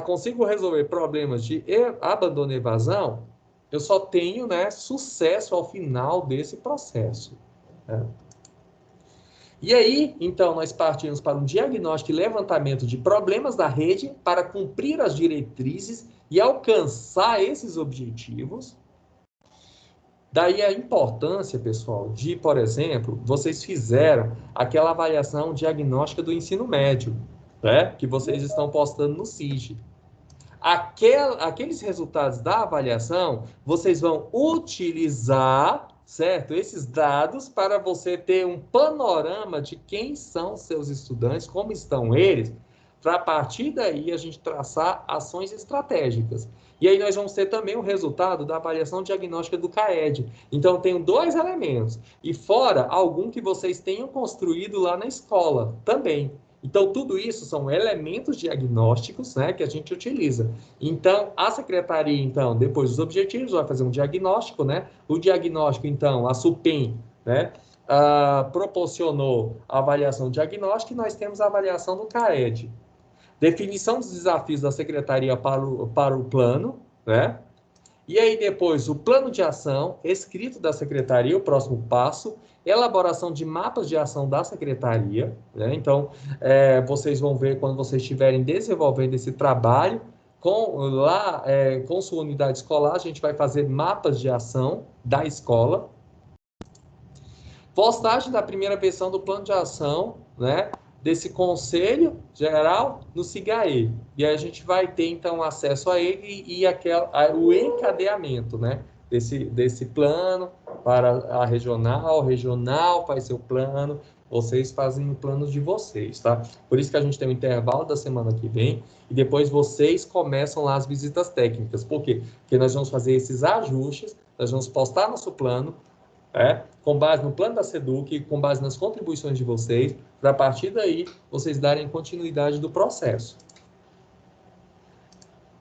[SPEAKER 3] consigo resolver problemas de abandono e evasão, eu só tenho, né, sucesso ao final desse processo. Né? E aí, então, nós partimos para um diagnóstico e levantamento de problemas da rede para cumprir as diretrizes e alcançar esses objetivos. Daí a importância, pessoal, de, por exemplo, vocês fizeram aquela avaliação diagnóstica do ensino médio, né? Que vocês estão postando no CIG. Aqueles resultados da avaliação, vocês vão utilizar, certo? Esses dados para você ter um panorama de quem são seus estudantes, como estão eles, para a partir daí a gente traçar ações estratégicas. E aí nós vamos ter também o resultado da avaliação diagnóstica do CAED. Então, tenho 2 elementos. E fora algum que vocês tenham construído lá na escola também. Então, tudo isso são elementos diagnósticos, né, que a gente utiliza. Então, a secretaria, então, depois dos objetivos, vai fazer um diagnóstico, né? O diagnóstico, então, a SUPEM, né, proporcionou a avaliação diagnóstica e nós temos a avaliação do CAED. Definição dos desafios da secretaria para o plano, né? E aí depois o plano de ação escrito da secretaria, o próximo passo, elaboração de mapas de ação da secretaria, né? Então, vocês vão ver quando vocês estiverem desenvolvendo esse trabalho, com sua unidade escolar, a gente vai fazer mapas de ação da escola. Postagem da primeira versão do plano de ação, né? Desse conselho geral no SIGAE. E aí a gente vai ter, então, acesso a ele e o encadeamento, né? Desse plano para a regional faz seu plano, vocês fazem o plano de vocês, tá? Por isso que a gente tem um intervalo da semana que vem e depois vocês começam lá as visitas técnicas. Por quê? Porque nós vamos fazer esses ajustes, nós vamos postar nosso plano, com base no plano da SEDUC, com base nas contribuições de vocês, para a partir daí vocês darem continuidade do processo.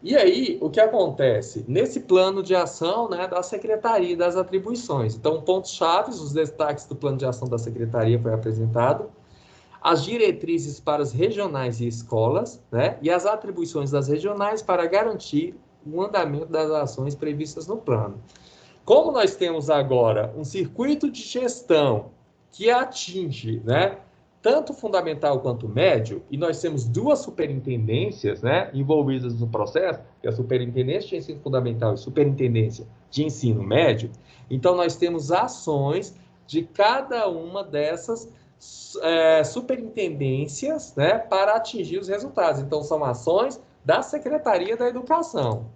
[SPEAKER 3] E aí, o que acontece? Nesse plano de ação, né, da secretaria, das atribuições. Então, pontos-chave, os destaques do plano de ação da secretaria foi apresentado, as diretrizes para os regionais e escolas, né, e as atribuições das regionais para garantir o andamento das ações previstas no plano. Como nós temos agora um circuito de gestão que atinge, né, tanto fundamental quanto médio, e nós temos 2 superintendências, né, envolvidas no processo, que é a Superintendência de Ensino Fundamental e Superintendência de Ensino Médio, então nós temos ações de cada uma dessas superintendências, né, para atingir os resultados. Então, são ações da Secretaria da Educação.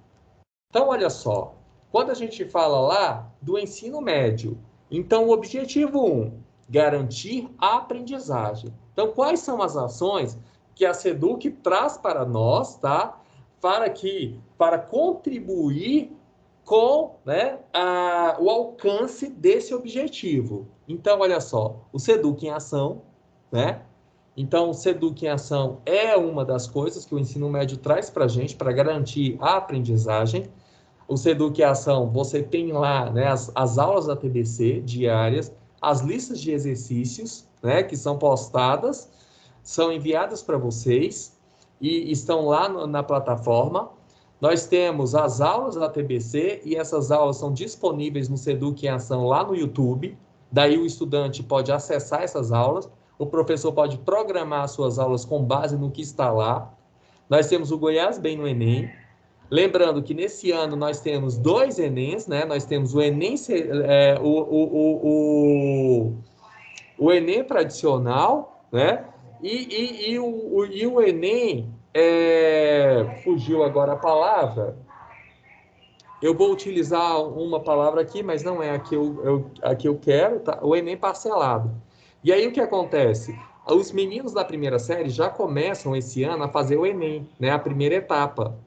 [SPEAKER 3] Então, olha só, quando a gente fala lá do ensino médio, então o objetivo 1, garantir a aprendizagem. Então, quais são as ações que a SEDUC traz para nós, tá? Para contribuir com, né, o alcance desse objetivo. Então, olha só, o SEDUC em ação, né? Então, o SEDUC em ação é uma das coisas que o ensino médio traz para a gente, para garantir a aprendizagem. O SEDUC em ação, você tem lá, né, as aulas da TBC diárias, as listas de exercícios, né, que são postadas, são enviadas para vocês e estão lá na plataforma. Nós temos as aulas da TBC e essas aulas são disponíveis no Seduc em Ação lá no YouTube. Daí o estudante pode acessar essas aulas, o professor pode programar suas aulas com base no que está lá. Nós temos o Goiás Bem no Enem. Lembrando que nesse ano nós temos 2 Enems, né? Nós temos o Enem, o Enem tradicional, né? E o Enem, fugiu agora a palavra. Eu vou utilizar uma palavra aqui, mas não é a que eu quero, tá? O Enem parcelado. E aí o que acontece? Os meninos da primeira série já começam esse ano a fazer o Enem, né? A primeira etapa.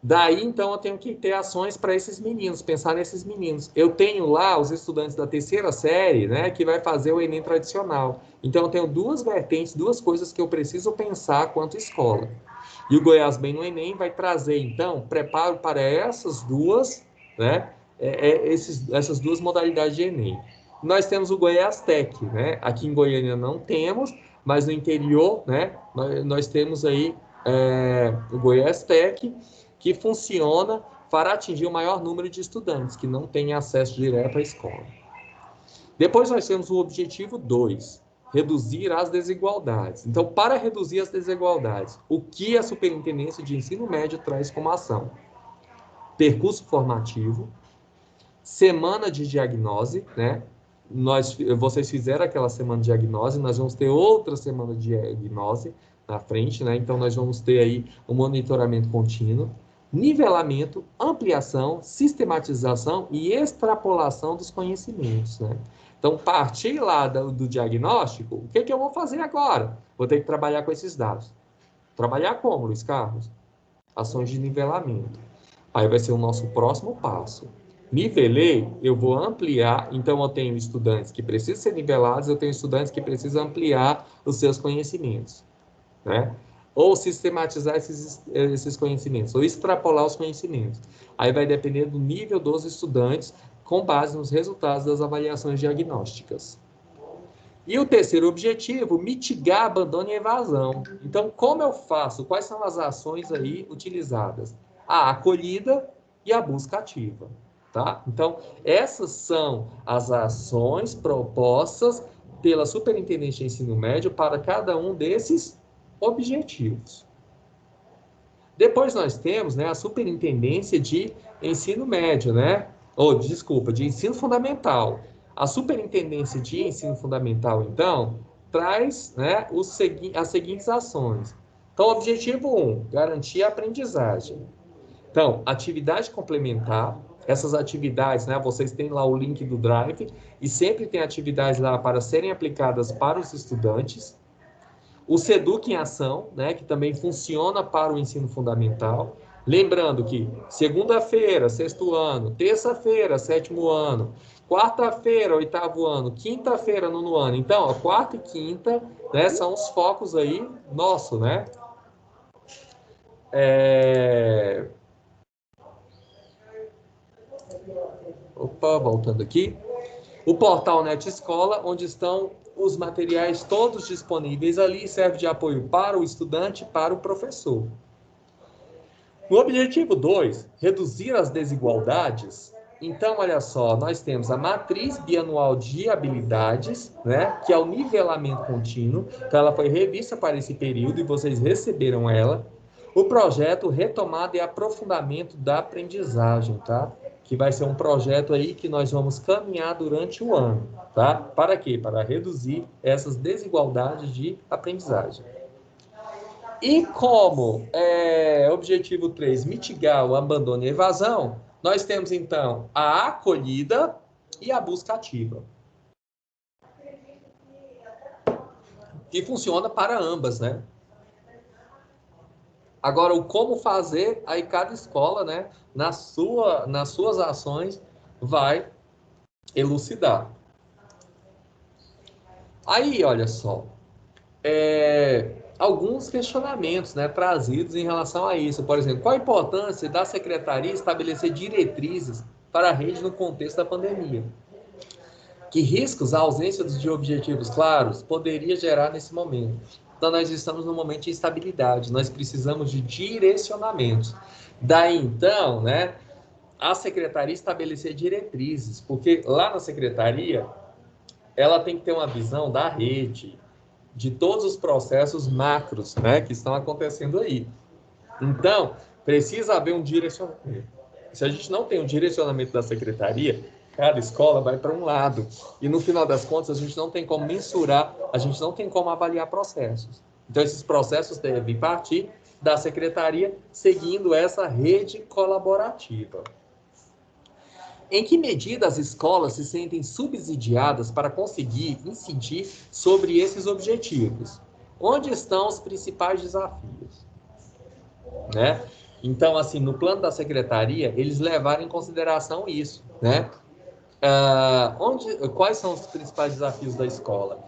[SPEAKER 3] Daí, então, eu tenho que ter ações para esses meninos, pensar nesses meninos. Eu tenho lá os estudantes da terceira série, né, que vai fazer o Enem tradicional. Então, eu tenho 2 vertentes, 2 coisas que eu preciso pensar quanto escola. E o Goiás Bem no Enem vai trazer, então, preparo para essas 2, né, essas 2 modalidades de Enem. Nós temos o Goiás Tech, né? Aqui em Goiânia não temos, mas no interior, né, nós temos aí o Goiás Tech, que funciona para atingir o maior número de estudantes que não têm acesso direto à escola. Depois nós temos o objetivo 2, reduzir as desigualdades. Então, para reduzir as desigualdades, o que a Superintendência de Ensino Médio traz como ação? Percurso formativo, semana de diagnose, né? Vocês fizeram aquela semana de diagnose, nós vamos ter outra semana de diagnose na frente, né? Então, nós vamos ter aí um monitoramento contínuo, nivelamento, ampliação, sistematização e extrapolação dos conhecimentos, né? Então, partir lá do diagnóstico, o que eu vou fazer agora? Vou ter que trabalhar com esses dados. Trabalhar como, Luiz Carlos? Ações de nivelamento. Aí vai ser o nosso próximo passo. Nivelei, eu vou ampliar, então eu tenho estudantes que precisam ser nivelados, eu tenho estudantes que precisam ampliar os seus conhecimentos, né? Ou sistematizar esses conhecimentos, ou extrapolar os conhecimentos. Aí vai depender do nível dos estudantes, com base nos resultados das avaliações diagnósticas. E o terceiro objetivo, mitigar abandono e evasão. Então, como eu faço? Quais são as ações aí utilizadas? A acolhida e a busca ativa, tá? Então, essas são as ações propostas pela Superintendência de Ensino Médio para cada um desses objetivos. Depois nós temos, né, a Superintendência de Ensino Médio, né? De Ensino Fundamental. A Superintendência de Ensino Fundamental, então, traz, né, as seguintes ações. Então, objetivo 1, garantir a aprendizagem. Então, atividade complementar. Essas atividades, né, vocês têm lá o link do Drive e sempre tem atividades lá para serem aplicadas para os estudantes. O Seduc em Ação, né, que também funciona para o ensino fundamental. Lembrando que segunda-feira, 6º ano, terça-feira, 7º ano, quarta-feira, 8º ano, quinta-feira, 9º ano. Então, ó, quarta e quinta, né, são os focos aí nosso, né? Opa, voltando aqui. O portal Net Escola, onde estão os materiais todos disponíveis ali, serve de apoio para o estudante e para o professor. No objetivo 2, reduzir as desigualdades. Então, olha só, nós temos a matriz bianual de habilidades, né, que é o nivelamento contínuo. Então, ela foi revista para esse período e vocês receberam ela. O projeto Retomada e Aprofundamento da Aprendizagem, tá? Que vai ser um projeto aí que nós vamos caminhar durante o ano, tá? Para quê? Para reduzir essas desigualdades de aprendizagem. E como objetivo 3, mitigar o abandono e evasão, nós temos, então, a acolhida e a busca ativa. Que funciona para ambas, né? Agora, o como fazer, aí cada escola, né, nas suas ações, vai elucidar. Aí, olha só, alguns questionamentos, né, trazidos em relação a isso. Por exemplo, qual a importância da secretaria estabelecer diretrizes para a rede no contexto da pandemia? Que riscos a ausência de objetivos claros poderia gerar nesse momento? Então, nós estamos num momento de instabilidade, nós precisamos de direcionamentos. Daí, então, né, a secretaria estabelecer diretrizes, porque lá na secretaria, ela tem que ter uma visão da rede, de todos os processos macros, né, que estão acontecendo aí. Então, precisa haver um direcionamento. Se a gente não tem um direcionamento da secretaria, cada escola vai para um lado. E no final das contas, a gente não tem como mensurar, a gente não tem como avaliar processos. Então, esses processos devem partir da secretaria, seguindo essa rede colaborativa. Em que medida as escolas se sentem subsidiadas para conseguir incidir sobre esses objetivos? Onde estão os principais desafios? Né? Então, assim, no plano da secretaria, eles levaram em consideração isso, né? Quais são os principais desafios da escola?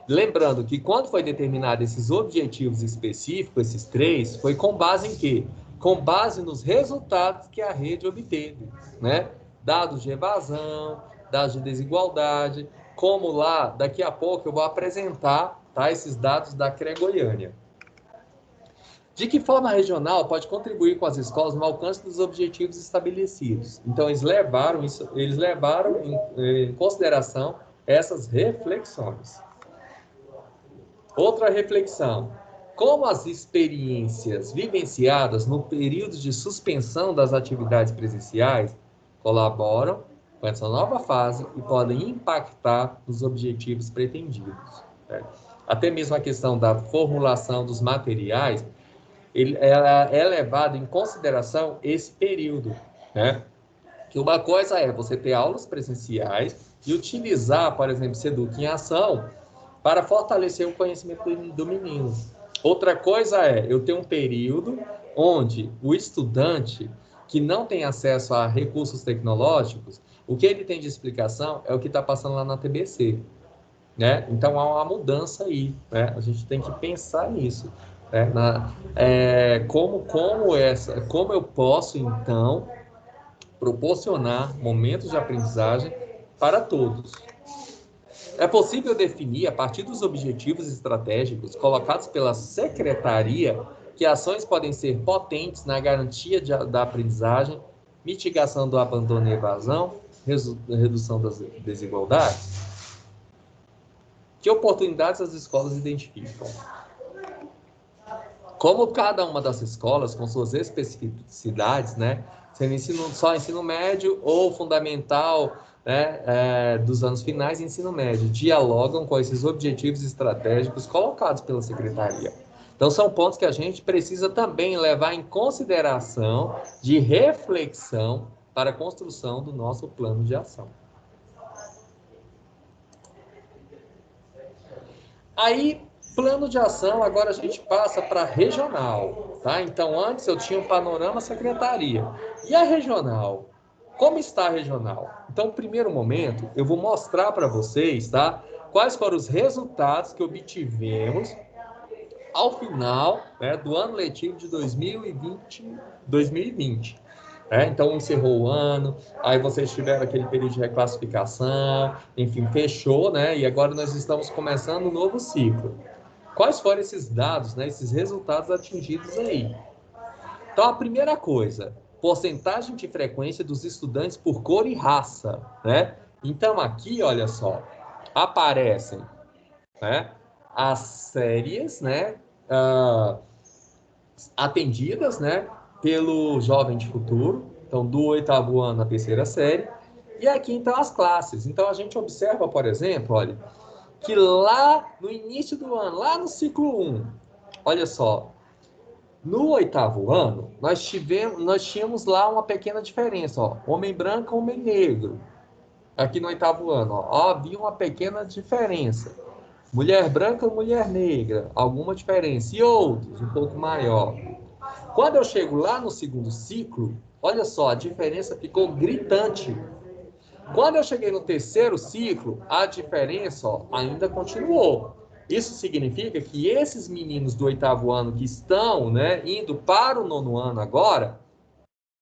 [SPEAKER 3] Lembrando que quando foi determinado esses objetivos específicos, esses 3, foi com base em quê? Com base nos resultados que a rede obteve, né? Dados de evasão, dados de desigualdade, como lá, daqui a pouco eu vou apresentar, tá, esses dados da CRE Goiânia. De que forma a regional pode contribuir com as escolas no alcance dos objetivos estabelecidos? Então, eles levaram em consideração essas reflexões. Outra reflexão. Como as experiências vivenciadas no período de suspensão das atividades presenciais colaboram com essa nova fase e podem impactar nos objetivos pretendidos. Certo? Até mesmo a questão da formulação dos materiais, ela é levado em consideração esse período, né? Que uma coisa é você ter aulas presenciais e utilizar, por exemplo, Seduc em Ação para fortalecer o conhecimento do menino. Outra coisa é eu ter um período onde o estudante que não tem acesso a recursos tecnológicos, o que ele tem de explicação é o que está passando lá na TBC, né? Então há uma mudança aí, né? A gente tem que pensar nisso. Como eu posso, então, proporcionar momentos de aprendizagem para todos. É possível definir, a partir dos objetivos estratégicos colocados pela secretaria, que ações podem ser potentes na garantia da aprendizagem, mitigação do abandono e evasão, redução das desigualdades? Que oportunidades as escolas identificam? Como cada uma das escolas, com suas especificidades, né, sendo só ensino médio ou fundamental, né, dos anos finais e ensino médio, dialogam com esses objetivos estratégicos colocados pela secretaria. Então, são pontos que a gente precisa também levar em consideração de reflexão para a construção do nosso plano de ação. Aí, plano de ação, agora a gente passa para regional, tá? Então, antes eu tinha um panorama secretaria. E a regional? Como está a regional? Então, no primeiro momento, eu vou mostrar para vocês, tá? Quais foram os resultados que obtivemos ao final, né, do ano letivo de 2020. Então, encerrou o ano, aí vocês tiveram aquele período de reclassificação, enfim, fechou, né? E agora nós estamos começando um novo ciclo. Quais foram esses dados, né, esses resultados atingidos aí? Então, a primeira coisa, porcentagem de frequência dos estudantes por cor e raça, né? Então, aqui, olha só, aparecem, né, as séries, né, atendidas, né, pelo Jovem de Futuro, então, do 8º ano à 3ª série, e aqui, então, as classes. Então, a gente observa, por exemplo, olha, que lá no início do ano, lá no ciclo 1, olha só, no 8º ano, nós tínhamos lá uma pequena diferença, ó, homem branco, homem negro, aqui no 8º ano, ó, havia uma pequena diferença, mulher branca, mulher negra, alguma diferença, e outros, um pouco maior. Quando eu chego lá no segundo ciclo, olha só, a diferença ficou gritante. Quando eu cheguei no terceiro ciclo, a diferença, ó, ainda continuou. Isso significa que esses meninos do 8º ano que estão, né, indo para o 9º ano agora,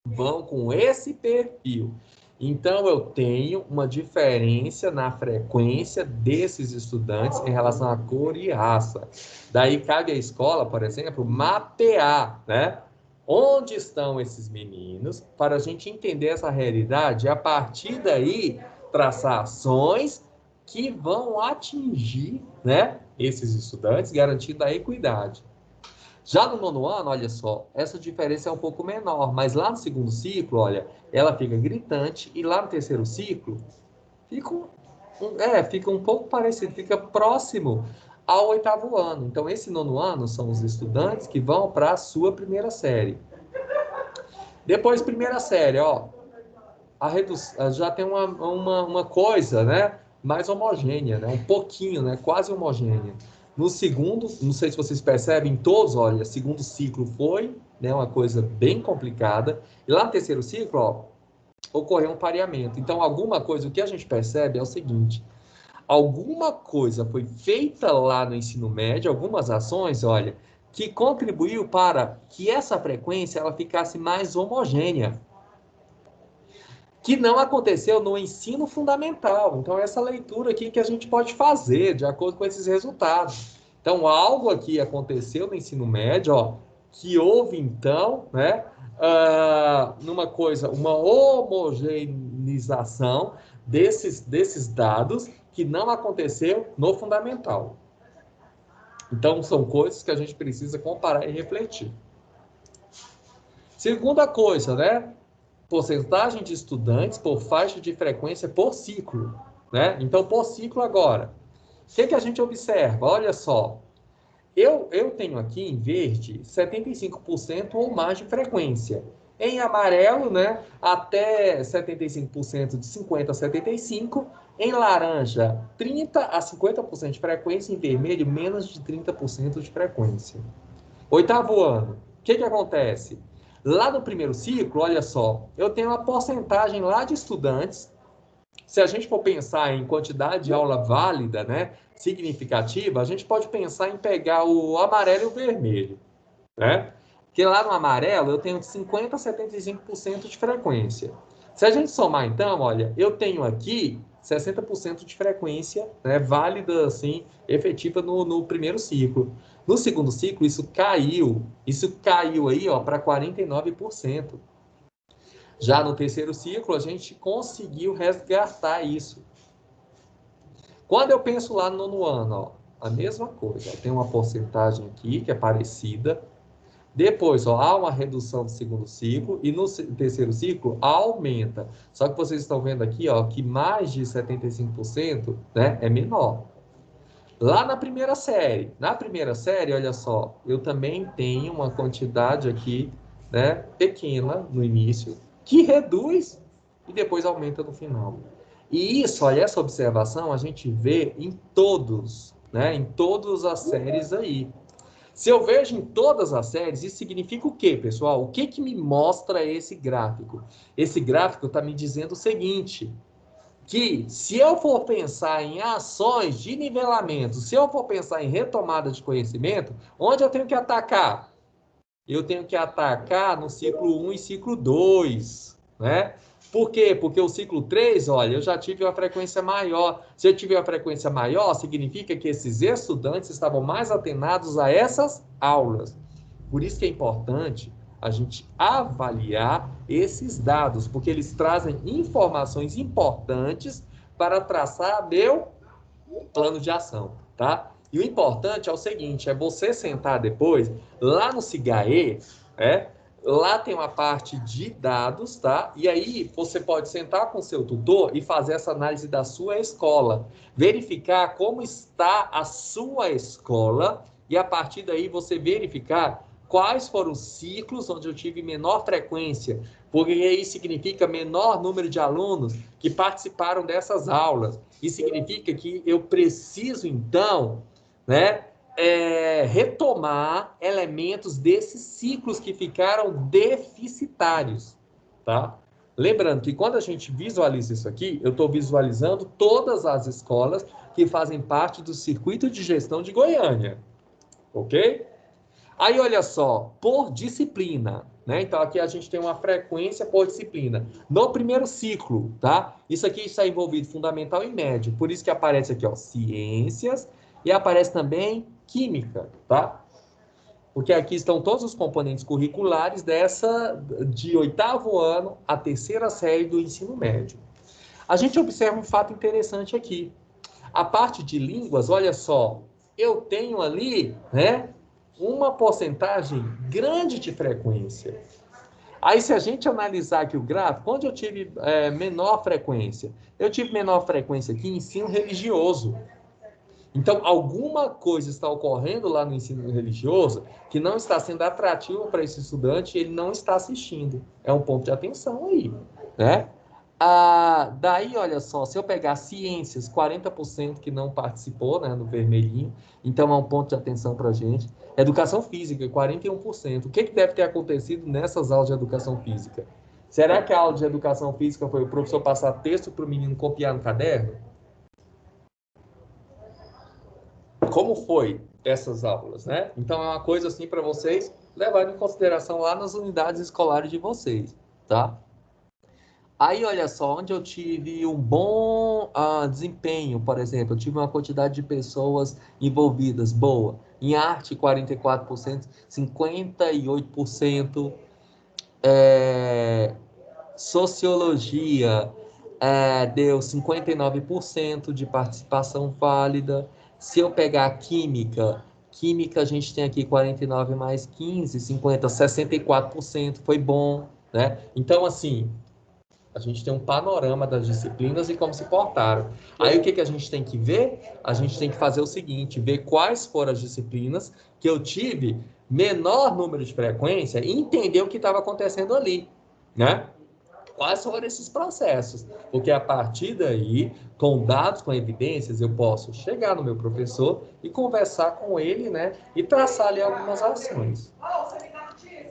[SPEAKER 3] vão com esse perfil. Então, eu tenho uma diferença na frequência desses estudantes em relação à cor e raça. Daí, cabe à escola, por exemplo, mapear, né? Onde estão esses meninos, para a gente entender essa realidade e, a partir daí, traçar ações que vão atingir, né, esses estudantes, garantindo a equidade. Já no nono ano, olha só, essa diferença é um pouco menor, mas lá no segundo ciclo, olha, ela fica gritante, e lá no terceiro ciclo, fica um pouco parecido, fica próximo ao oitavo ano. Então, esse nono ano são os estudantes que vão para a sua primeira série. Depois, primeira série, ó, já tem uma coisa, né, mais homogênea, né, um pouquinho, né, quase homogênea. No segundo, não sei se vocês percebem, todos, olha, segundo ciclo foi, né, uma coisa bem complicada. E lá no terceiro ciclo, ó, ocorreu um pareamento. Então, alguma coisa, o que a gente percebe é o seguinte: alguma coisa foi feita lá no ensino médio, algumas ações, olha, que contribuiu para que essa frequência ela ficasse mais homogênea, que não aconteceu no ensino fundamental. Então, essa leitura aqui que a gente pode fazer de acordo com esses resultados. Então, algo aqui aconteceu no ensino médio, ó, que houve, então, né, uma homogeneização desses dados que não aconteceu no fundamental. Então, são coisas que a gente precisa comparar e refletir. Segunda coisa, né? Porcentagem de estudantes por faixa de frequência por ciclo, né? Então, por ciclo agora. O que a gente observa? Olha só. Eu tenho aqui em verde 75% ou mais de frequência. Em amarelo, né, até 75% de 50 a 75%. Em laranja, 30 a 50% de frequência. Em vermelho, menos de 30% de frequência. Oitavo ano. O que acontece? Lá no primeiro ciclo, olha só, eu tenho uma porcentagem lá de estudantes. Se a gente for pensar em quantidade de aula válida, né, significativa, a gente pode pensar em pegar o amarelo e o vermelho, né? Porque lá no amarelo eu tenho 50% a 75% de frequência. Se a gente somar, então, olha, eu tenho aqui 60% de frequência, né, válida, assim, efetiva no primeiro ciclo. No segundo ciclo, isso caiu aí, ó, para 49%. Já no terceiro ciclo, a gente conseguiu resgatar isso. Quando eu penso lá no nono ano, ó, a mesma coisa. Tem uma porcentagem aqui que é parecida. Depois, ó, há uma redução do segundo ciclo e no terceiro ciclo aumenta. Só que vocês estão vendo aqui, ó, que mais de 75%, né, é menor. Lá na primeira série, olha só, eu também tenho uma quantidade aqui, né, pequena no início, que reduz e depois aumenta no final. E isso, olha, essa observação a gente vê em todos, né, em todas as séries aí. Se eu vejo em todas as séries, isso significa o quê, pessoal? O que me mostra esse gráfico? Esse gráfico está me dizendo o seguinte: que se eu for pensar em ações de nivelamento, se eu for pensar em retomada de conhecimento, onde eu tenho que atacar? Eu tenho que atacar no ciclo 1 e ciclo 2, né? Por quê? Porque o ciclo 3, olha, eu já tive uma frequência maior. Se eu tiver uma frequência maior, significa que esses estudantes estavam mais atenados a essas aulas. Por isso que é importante a gente avaliar esses dados, porque eles trazem informações importantes para traçar meu plano de ação, tá? E o importante é o seguinte, é você sentar depois, lá no CIGAE, lá tem uma parte de dados, tá? E aí você pode sentar com o seu tutor e fazer essa análise da sua escola, verificar como está a sua escola e a partir daí você verificar quais foram os ciclos onde eu tive menor frequência, porque aí significa menor número de alunos que participaram dessas aulas. Isso significa que eu preciso, então, né, retomar elementos desses ciclos que ficaram deficitários, tá? Lembrando que quando a gente visualiza isso aqui, eu estou visualizando todas as escolas que fazem parte do circuito de gestão de Goiânia, ok? Aí, olha só, por disciplina, né? Então, aqui a gente tem uma frequência por disciplina. No primeiro ciclo, tá? Isso aqui está envolvido fundamental e médio. Por isso que aparece aqui, ó, ciências e aparece também química, tá? Porque aqui estão todos os componentes curriculares de 8º ano à 3ª série do ensino médio. A gente observa um fato interessante aqui. A parte de línguas, olha só, eu tenho ali, né, uma porcentagem grande de frequência. Aí, se a gente analisar aqui o gráfico, onde eu tive menor frequência? Eu tive menor frequência aqui em ensino religioso. Então, alguma coisa está ocorrendo lá no ensino religioso que não está sendo atrativo para esse estudante e ele não está assistindo. É um ponto de atenção aí, né? Daí, olha só, se eu pegar ciências, 40% que não participou, né, no vermelhinho, então é um ponto de atenção para a gente. Educação física, 41%. O que deve ter acontecido nessas aulas de educação física? Será que a aula de educação física foi o professor passar texto para o menino copiar no caderno? Como foi essas aulas, né? Então, é uma coisa assim para vocês levarem em consideração lá nas unidades escolares de vocês, tá? Aí, olha só, onde eu tive um bom desempenho, por exemplo, eu tive uma quantidade de pessoas envolvidas boa. Em arte, 44%, 58%, sociologia, deu 59% de participação válida. Se eu pegar química a gente tem aqui 49 mais 15, 50, 64%, foi bom, né? Então, assim, a gente tem um panorama das disciplinas e como se portaram. Aí o que a gente tem que ver? A gente tem que fazer o seguinte, ver quais foram as disciplinas que eu tive menor número de frequência e entender o que estava acontecendo ali, né? Quais foram esses processos? Porque a partir daí, com dados, com evidências, eu posso chegar no meu professor e conversar com ele, né? E traçar ali algumas ações.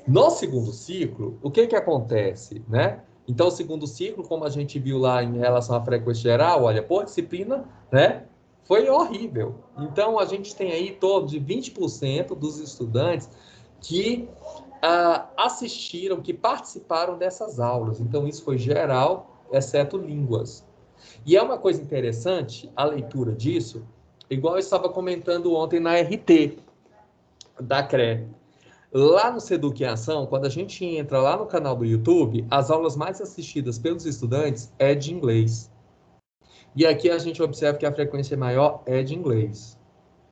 [SPEAKER 3] No segundo ciclo, o que acontece, né? Então, o segundo ciclo, como a gente viu lá em relação à frequência geral, olha, por disciplina, né? Foi horrível. Então, a gente tem aí torno de 20% dos estudantes que assistiram, que participaram dessas aulas. Então, isso foi geral, exceto línguas. E é uma coisa interessante a leitura disso, igual eu estava comentando ontem na RT da CRE. Lá no Seduc em Ação, quando a gente entra lá no canal do YouTube, as aulas mais assistidas pelos estudantes é de inglês. E aqui a gente observa que a frequência maior é de inglês.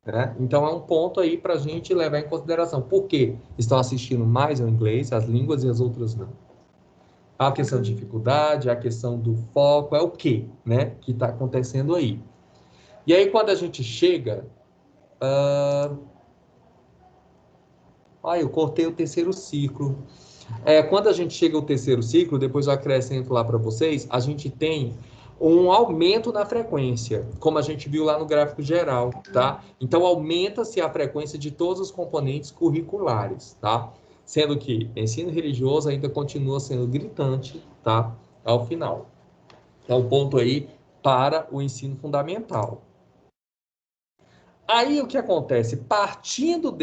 [SPEAKER 3] Né? Então é um ponto aí para a gente levar em consideração. Por que estão assistindo mais ao inglês, as línguas e as outras não? A questão de dificuldade, a questão do foco, é o quê, né, que está acontecendo aí. E aí quando a gente chega... eu cortei o terceiro ciclo. Quando a gente chega ao terceiro ciclo, depois eu acrescento lá para vocês, a gente tem um aumento na frequência, como a gente viu lá no gráfico geral, tá? Então, aumenta-se a frequência de todos os componentes curriculares, tá? Sendo que ensino religioso ainda continua sendo gritante, tá? Ao final. Então, ponto aí para o ensino fundamental. Aí, o que acontece? Partindo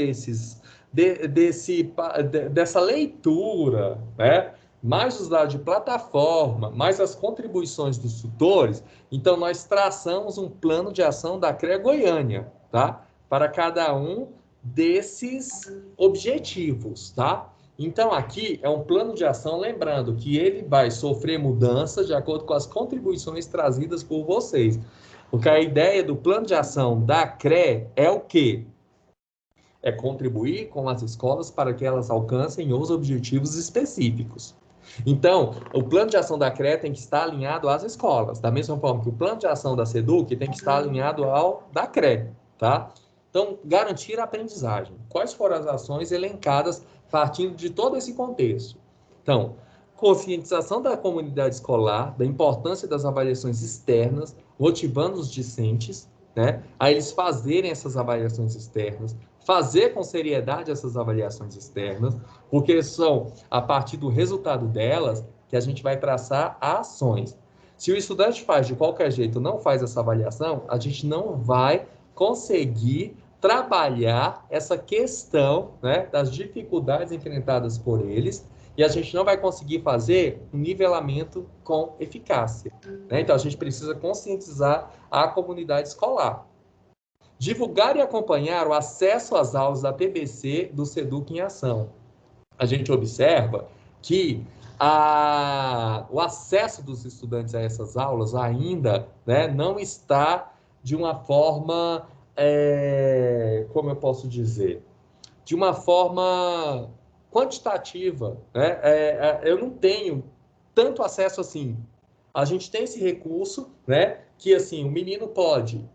[SPEAKER 3] dessa leitura, né? Mais os dados de plataforma, mais as contribuições dos tutores, então nós traçamos um plano de ação da CREA Goiânia, tá? Para cada um desses objetivos, tá? Então aqui é um plano de ação, lembrando que ele vai sofrer mudanças de acordo com as contribuições trazidas por vocês. Porque a ideia do plano de ação da CRE é o quê? É contribuir com as escolas para que elas alcancem os objetivos específicos. Então, o plano de ação da CRE tem que estar alinhado às escolas, da mesma forma que o plano de ação da SEDUC tem que estar alinhado ao da CRE, tá? Então, garantir a aprendizagem. Quais foram as ações elencadas partindo de todo esse contexto? Então, conscientização da comunidade escolar, da importância das avaliações externas, motivando os discentes, né, a eles fazerem essas avaliações externas, fazer com seriedade essas avaliações externas, porque são a partir do resultado delas que a gente vai traçar ações. Se o estudante faz de qualquer jeito, não faz essa avaliação, a gente não vai conseguir trabalhar essa questão, né, das dificuldades enfrentadas por eles, e a gente não vai conseguir fazer um nivelamento com eficácia, né? Então, a gente precisa conscientizar a comunidade escolar. Divulgar e acompanhar o acesso às aulas da TBC do SEDUC em Ação. A gente observa que o acesso dos estudantes a essas aulas ainda, né, não está de uma forma, como eu posso dizer, de uma forma quantitativa, né? Eu não tenho tanto acesso assim. A gente tem esse recurso, né, que assim, o menino pode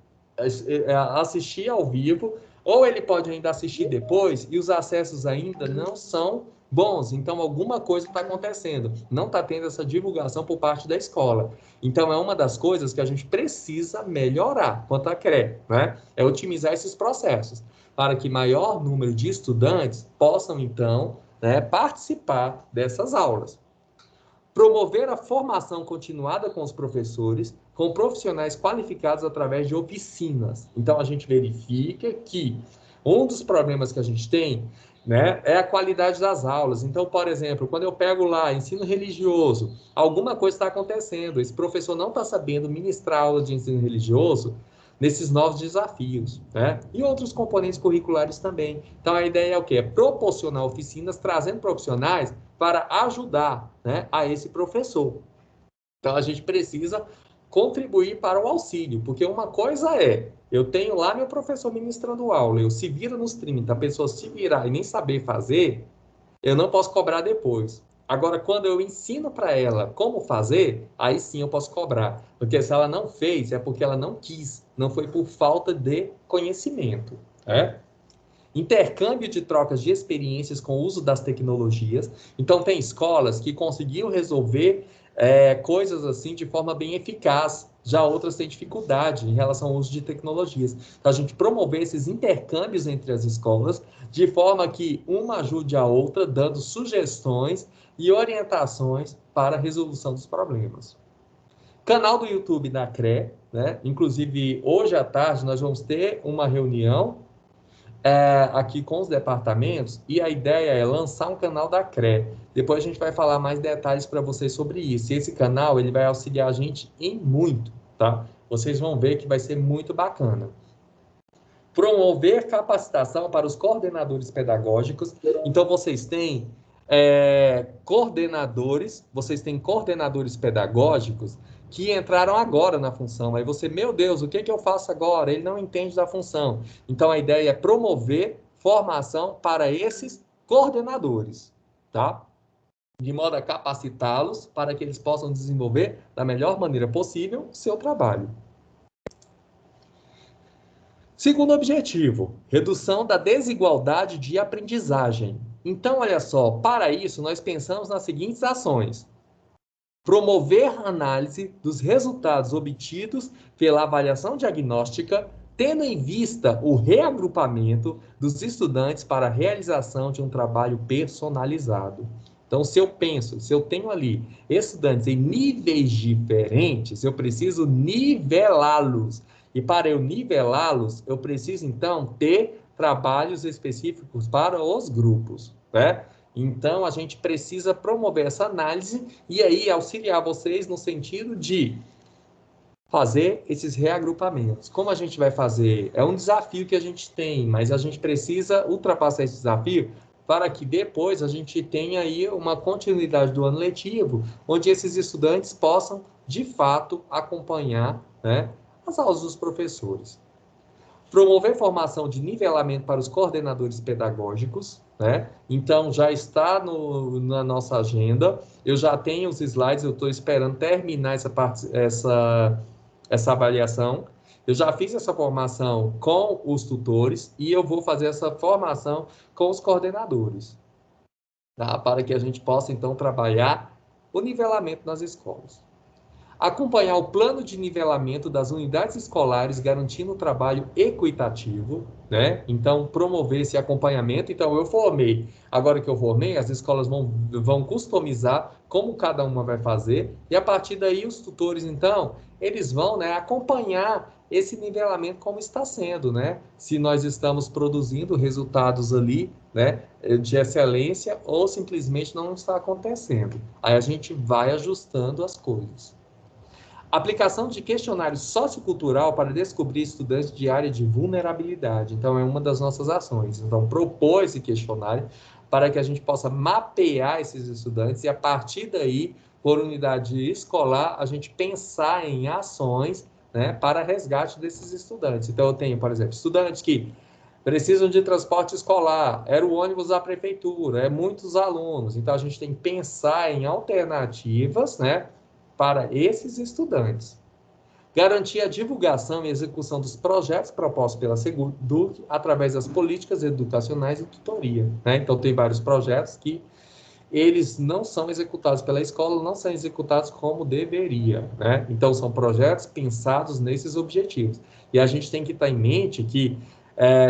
[SPEAKER 3] assistir ao vivo, ou ele pode ainda assistir depois, e os acessos ainda não são bons. Então, alguma coisa está acontecendo. Não está tendo essa divulgação por parte da escola. Então, é uma das coisas que a gente precisa melhorar quanto à CRE, né? É otimizar esses processos, para que maior número de estudantes possam, então, né, participar dessas aulas. Promover a formação continuada com os professores, com profissionais qualificados através de oficinas. Então, a gente verifica que um dos problemas que a gente tem, né, é a qualidade das aulas. Então, por exemplo, quando eu pego lá ensino religioso, alguma coisa está acontecendo, esse professor não está sabendo ministrar aula de ensino religioso nesses novos desafios, né? E outros componentes curriculares também. Então, a ideia é o quê? É proporcionar oficinas, trazendo profissionais para ajudar, né, a esse professor. Então, a gente precisa contribuir para o auxílio, porque uma coisa é, eu tenho lá meu professor ministrando aula, eu se vira nos 30, a pessoa se virar e nem saber fazer, eu não posso cobrar depois. Agora, quando eu ensino para ela como fazer, aí sim eu posso cobrar. Porque se ela não fez, é porque ela não quis, não foi por falta de conhecimento, né? Intercâmbio de trocas de experiências com o uso das tecnologias. Então, tem escolas que conseguiram resolver coisas assim de forma bem eficaz. Já outras têm dificuldade em relação ao uso de tecnologias. Então, a gente promover esses intercâmbios entre as escolas, de forma que uma ajude a outra, dando sugestões e orientações para a resolução dos problemas. Canal do YouTube da CRE, né? Inclusive, hoje à tarde, nós vamos ter uma reunião aqui com os departamentos, e a ideia é lançar um canal da CRE. Depois a gente vai falar mais detalhes para vocês sobre isso. E esse canal, ele vai auxiliar a gente em muito, tá? Vocês vão ver que vai ser muito bacana. Promover capacitação para os coordenadores pedagógicos. Então, vocês têm coordenadores pedagógicos que entraram agora na função. Aí você, meu Deus, o que eu faço agora? Ele não entende da função. Então, a ideia é promover formação para esses coordenadores, tá? De modo a capacitá-los para que eles possam desenvolver da melhor maneira possível o seu trabalho. Segundo objetivo, redução da desigualdade de aprendizagem. Então, olha só, para isso nós pensamos nas seguintes ações: promover a análise dos resultados obtidos pela avaliação diagnóstica, tendo em vista o reagrupamento dos estudantes para a realização de um trabalho personalizado. Então, se eu tenho ali estudantes em níveis diferentes, eu preciso nivelá-los. E para eu nivelá-los, eu preciso, então, ter trabalhos específicos para os grupos, né? Então, a gente precisa promover essa análise e aí auxiliar vocês no sentido de fazer esses reagrupamentos. Como a gente vai fazer? É um desafio que a gente tem, mas a gente precisa ultrapassar esse desafio para que depois a gente tenha aí uma continuidade do ano letivo, onde esses estudantes possam, de fato, acompanhar, né, as aulas dos professores. Promover formação de nivelamento para os coordenadores pedagógicos, né? Então, já está na nossa agenda. Eu já tenho os slides, eu estou esperando terminar essa avaliação. Eu já fiz essa formação com os tutores e eu vou fazer essa formação com os coordenadores, tá? Para que a gente possa, então, trabalhar o nivelamento nas escolas. Acompanhar o plano de nivelamento das unidades escolares, garantindo o trabalho equitativo, né? Então, promover esse acompanhamento. Então, eu formei. Agora que eu formei, as escolas vão customizar como cada uma vai fazer. E, a partir daí, os tutores, então, eles vão, né, acompanhar esse nivelamento como está sendo, né? Se nós estamos produzindo resultados ali, né, de excelência ou simplesmente não está acontecendo. Aí a gente vai ajustando as coisas. Aplicação de questionário sociocultural para descobrir estudantes de área de vulnerabilidade. Então, é uma das nossas ações. Então, propor esse questionário para que a gente possa mapear esses estudantes e, a partir daí, por unidade escolar, a gente pensar em ações, né, para resgate desses estudantes. Então, eu tenho, por exemplo, estudantes que precisam de transporte escolar, era o ônibus da prefeitura, é muitos alunos. Então, a gente tem que pensar em alternativas, né, para esses estudantes. Garantir a divulgação e execução dos projetos propostos pela SEDUC através das políticas educacionais e tutoria, né? Então, tem vários projetos que eles não são executados pela escola, não são executados como deveria, né? Então, são projetos pensados nesses objetivos. E a gente tem que estar em mente que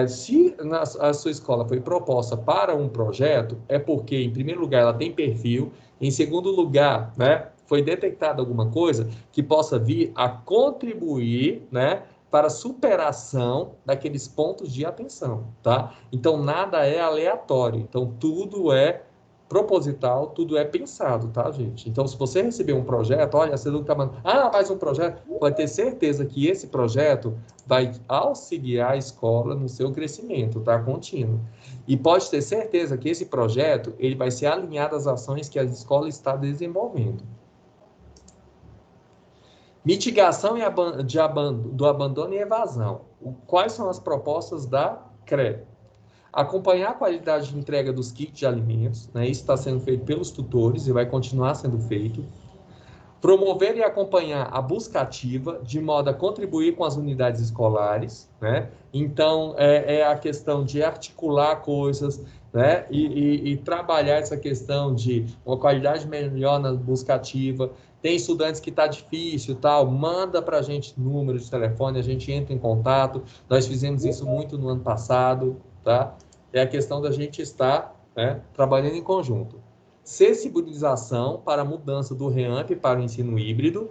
[SPEAKER 3] se a sua escola foi proposta para um projeto, é porque, em primeiro lugar, ela tem perfil, em segundo lugar, né, foi detectada alguma coisa que possa vir a contribuir, né, para a superação daqueles pontos de atenção, tá? Então, nada é aleatório. Então, tudo é proposital, tudo é pensado, tá, gente? Então, se você receber um projeto, olha, você não tá mandando, mais um projeto, vai ter certeza que esse projeto vai auxiliar a escola no seu crescimento, tá, contínuo. E pode ter certeza que esse projeto, ele vai ser alinhado às ações que a escola está desenvolvendo. Mitigação do abandono e evasão. Quais são as propostas da CRE? Acompanhar a qualidade de entrega dos kits de alimentos, né? Isso está sendo feito pelos tutores e vai continuar sendo feito. Promover e acompanhar a busca ativa, de modo a contribuir com as unidades escolares, né? Então, é a questão de articular coisas, né? E trabalhar essa questão de uma qualidade melhor na busca ativa. Tem estudantes que está difícil, tal, manda para a gente número de telefone, a gente entra em contato. Nós fizemos isso muito no ano passado, tá? É a questão da gente estar, né, trabalhando em conjunto. Sensibilização para a mudança do REAMP para o ensino híbrido,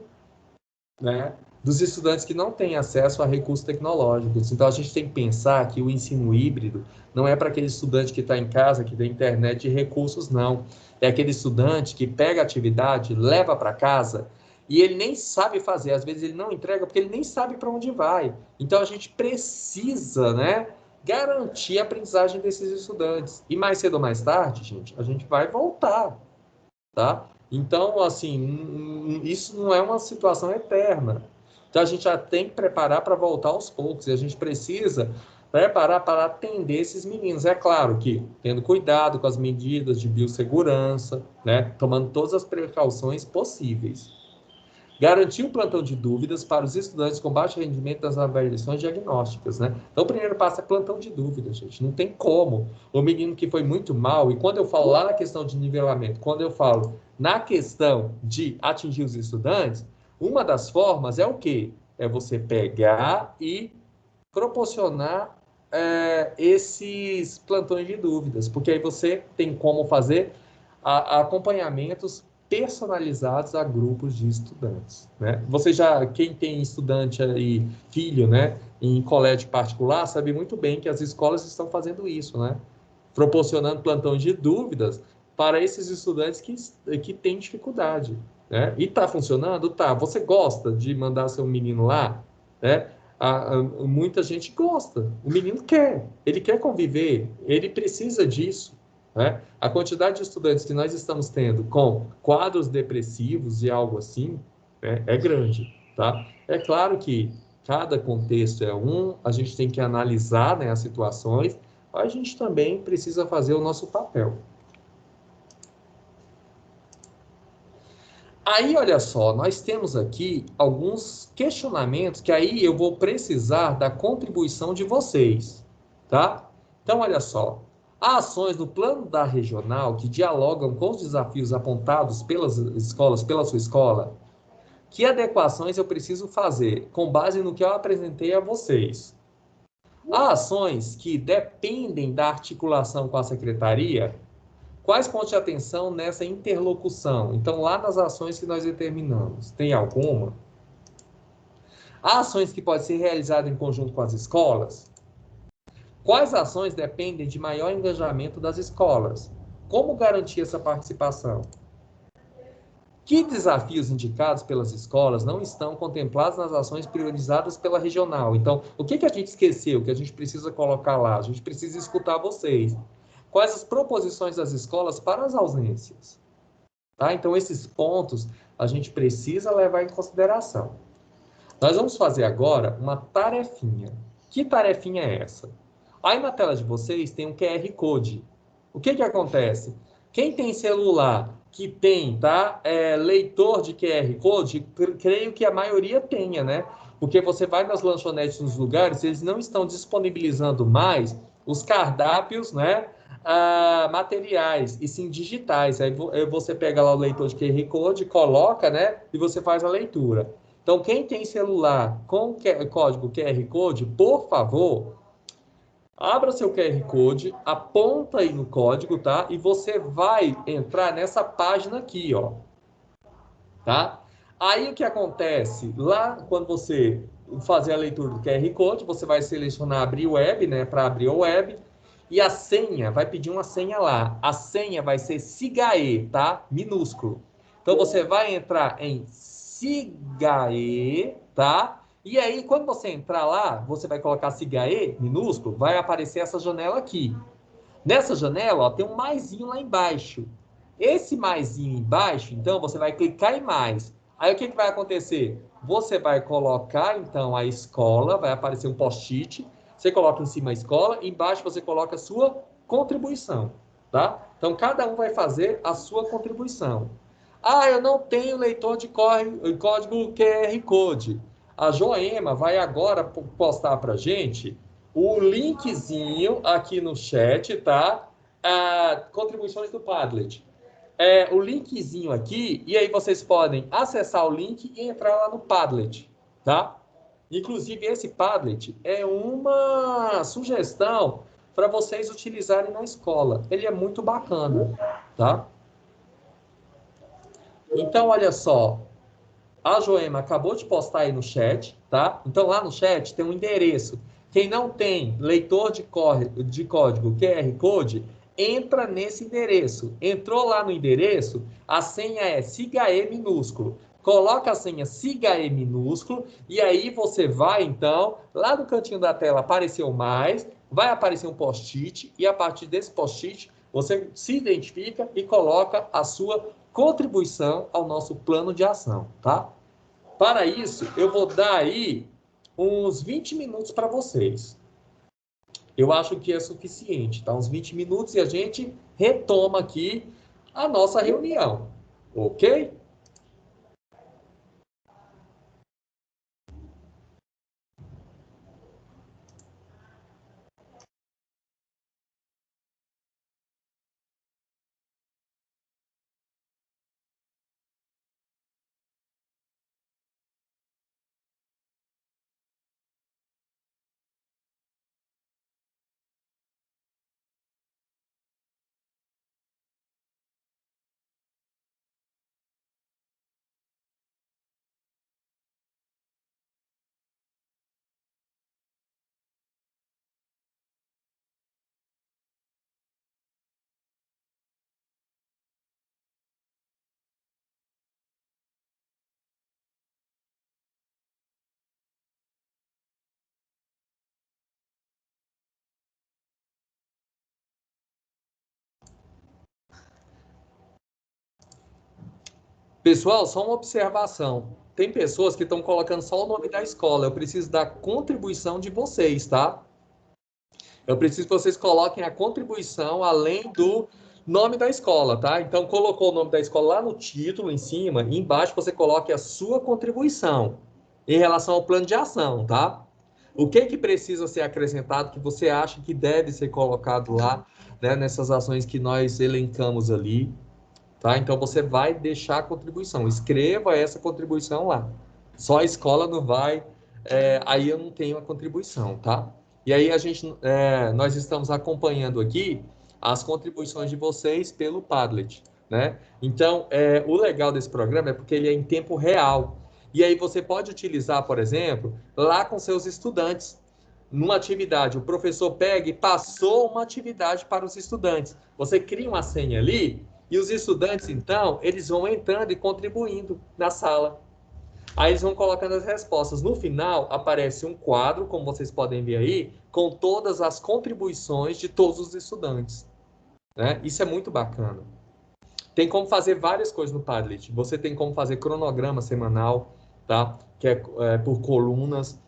[SPEAKER 3] né, dos estudantes que não têm acesso a recursos tecnológicos. Então, a gente tem que pensar que o ensino híbrido não é para aquele estudante que está em casa, que tem internet e recursos, não. É aquele estudante que pega a atividade, leva para casa e ele nem sabe fazer. Às vezes, ele não entrega porque ele nem sabe para onde vai. Então, a gente precisa, né, garantir a aprendizagem desses estudantes. E mais cedo ou mais tarde, gente, a gente vai voltar, tá? Então, assim, isso não é uma situação eterna. Então, a gente já tem que preparar para voltar aos poucos. E a gente precisa preparar para atender esses meninos. É claro que tendo cuidado com as medidas de biossegurança, né? Tomando todas as precauções possíveis. Garantir o plantão de dúvidas para os estudantes com baixo rendimento das avaliações diagnósticas, né? Então, o primeiro passo é plantão de dúvidas, gente. Não tem como. O menino que foi muito mal, e quando eu falo lá na questão de nivelamento, quando eu falo na questão de atingir os estudantes, uma das formas é o quê? É você pegar e proporcionar esses plantões de dúvidas, porque aí você tem como fazer acompanhamentos personalizados a grupos de estudantes, né? Quem tem estudante aí, filho, né, em colégio particular, sabe muito bem que as escolas estão fazendo isso, né? Proporcionando plantões de dúvidas para esses estudantes que têm dificuldade, né? E tá funcionando? Tá. Você gosta de mandar seu menino lá, né? Muita gente gosta. O menino quer, ele quer conviver, ele precisa disso, né? A quantidade de estudantes que nós estamos tendo com quadros depressivos e algo assim, né, é grande, tá? É claro que cada contexto é a gente tem que analisar, né, as situações, mas a gente também precisa fazer o nosso papel. Aí, olha só, nós temos aqui alguns questionamentos que aí eu vou precisar da contribuição de vocês, tá? Então, olha só. Há ações no plano da regional que dialogam com os desafios apontados pelas escolas, pela sua escola? Que adequações eu preciso fazer com base no que eu apresentei a vocês? Há ações que dependem da articulação com a secretaria? Quais pontos de atenção nessa interlocução? Então, lá nas ações que nós determinamos, tem alguma? Há ações que podem ser realizadas em conjunto com as escolas? Quais ações dependem de maior engajamento das escolas? Como garantir essa participação? Que desafios indicados pelas escolas não estão contemplados nas ações priorizadas pela regional? Então, o que a gente esqueceu, que a gente precisa colocar lá? A gente precisa escutar vocês. Quais as proposições das escolas para as ausências? Tá? Então, esses pontos a gente precisa levar em consideração. Nós vamos fazer agora uma tarefinha. Que tarefinha é essa? Aí na tela de vocês tem um QR Code. O que acontece? Quem tem celular que tem, tá, leitor de QR Code, creio que a maioria tenha, né? Porque você vai nas lanchonetes, nos lugares, eles não estão disponibilizando mais os cardápios, né, materiais, e sim digitais. Aí você pega lá o leitor de QR Code, coloca, né, e você faz a leitura. Então, quem tem celular com código QR Code, por favor, abra seu QR Code, aponta aí no código, tá? E você vai entrar nessa página aqui, ó. Tá? Aí o que acontece? Lá, quando você fazer a leitura do QR Code, você vai selecionar abrir web, né? Para abrir o web. E a senha, vai pedir uma senha lá. A senha vai ser SIGAE, tá? Minúsculo. Então, você vai entrar em SIGAE, tá? E aí, quando você entrar lá, você vai colocar SIGAE, minúsculo, vai aparecer essa janela aqui. Nessa janela, ó, tem um maisinho lá embaixo. Esse maisinho embaixo, então, você vai clicar em mais. Aí, o que vai acontecer? Você vai colocar, então, a escola, vai aparecer um post-it, você coloca em cima a escola, embaixo você coloca a sua contribuição, tá? Então, cada um vai fazer a sua contribuição. Ah, eu não tenho leitor de código QR Code. A Joema vai agora postar para a gente o linkzinho aqui no chat, tá? Contribuições do Padlet. O linkzinho aqui, e aí vocês podem acessar o link e entrar lá no Padlet, tá? Inclusive, esse Padlet é uma sugestão para vocês utilizarem na escola. Ele é muito bacana, tá? Então, olha só, a Joema acabou de postar aí no chat, tá? Então, lá no chat tem um endereço. Quem não tem leitor de código QR Code, entra nesse endereço. Entrou lá no endereço, a senha é SIGAE minúsculo. Coloca a senha SIGAE minúsculo e aí você vai, então, lá no cantinho da tela apareceu mais, vai aparecer um post-it e a partir desse post-it você se identifica e coloca a sua contribuição ao nosso plano de ação, tá? Para isso, eu vou dar aí uns 20 minutos para vocês. Eu acho que é suficiente, tá? Uns 20 minutos e a gente retoma aqui a nossa reunião, ok? Pessoal, só uma observação. Tem pessoas que estão colocando só o nome da escola. Eu preciso da contribuição de vocês, tá? Eu preciso que vocês coloquem a contribuição além do nome da escola, tá? Então, colocou o nome da escola lá no título, em cima, e embaixo você coloque a sua contribuição em relação ao plano de ação, tá? O que precisa ser acrescentado que você acha que deve ser colocado lá, né, nessas ações que nós elencamos ali, tá? Então, você vai deixar a contribuição. Escreva essa contribuição lá. Só a escola não vai, aí eu não tenho a contribuição, tá? E aí nós estamos acompanhando aqui as contribuições de vocês pelo Padlet, né? Então, o legal desse programa é porque ele é em tempo real. E aí você pode utilizar, por exemplo, lá com seus estudantes. Numa atividade, o professor pega e passou uma atividade para os estudantes. Você cria uma senha ali e os estudantes, então, eles vão entrando e contribuindo na sala. Aí eles vão colocando as respostas. No final, aparece um quadro, como vocês podem ver aí, com todas as contribuições de todos os estudantes. Né? Isso é muito bacana. Tem como fazer várias coisas no Padlet. Você tem como fazer cronograma semanal, tá? Que é por colunas.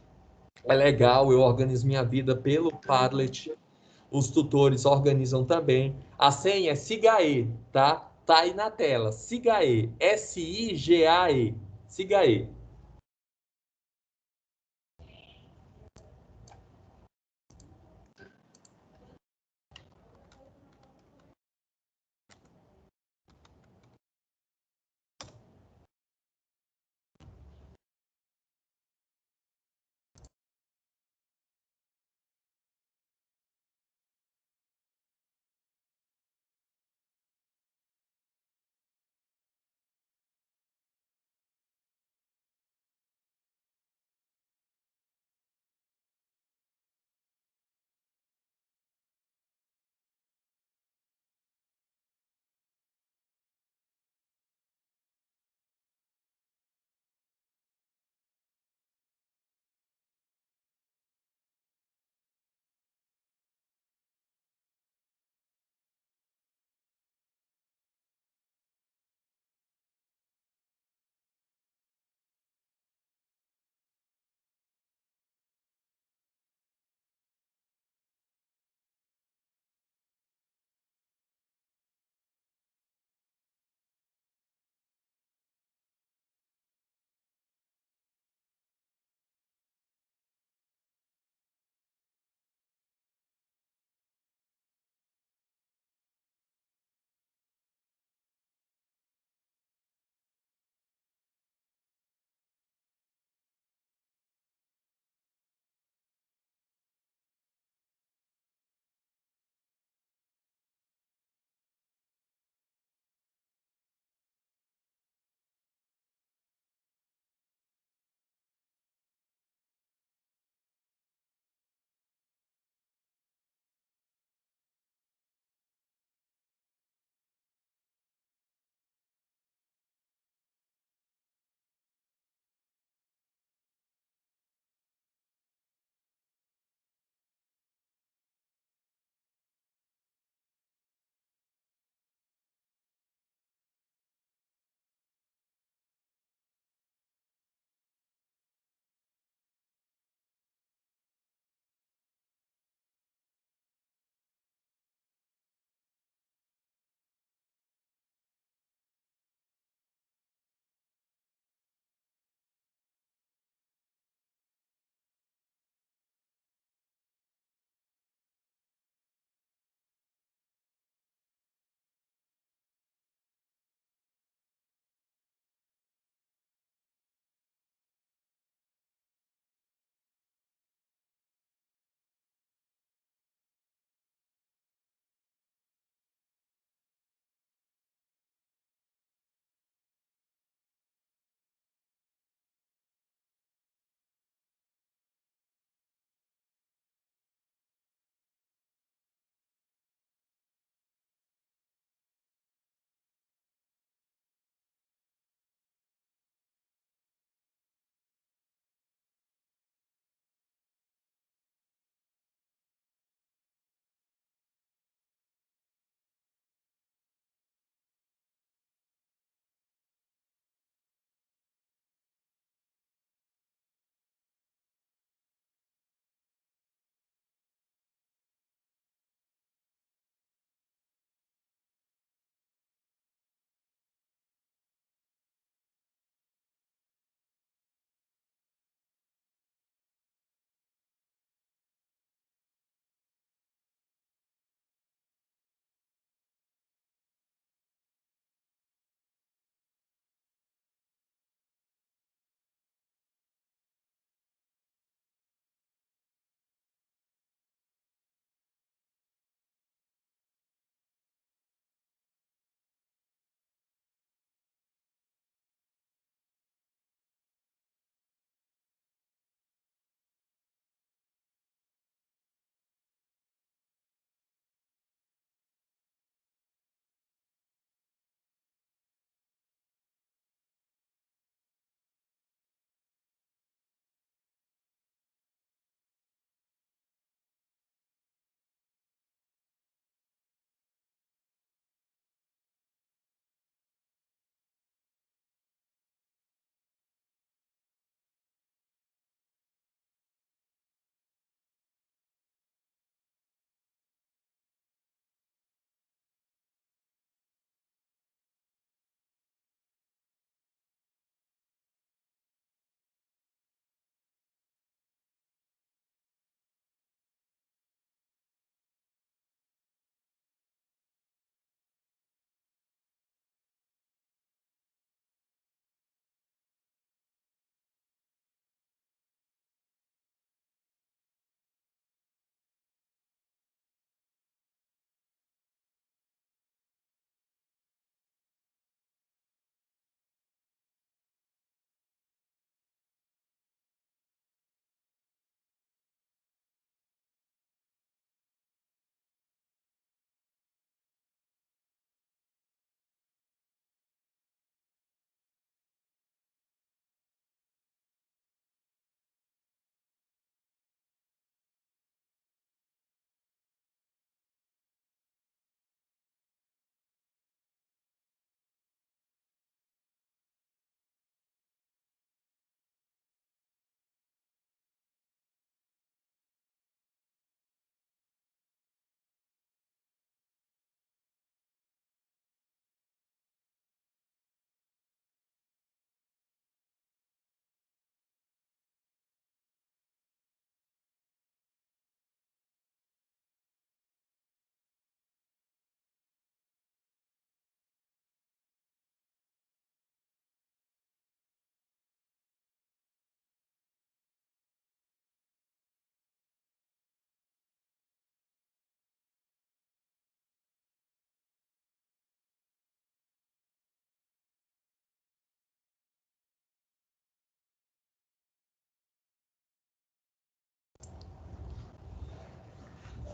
[SPEAKER 3] É legal, eu organizo minha vida pelo Padlet. Os tutores organizam também. A senha é SIGAE, tá? Tá aí na tela. SIGAE. SIGAE. SIGAE.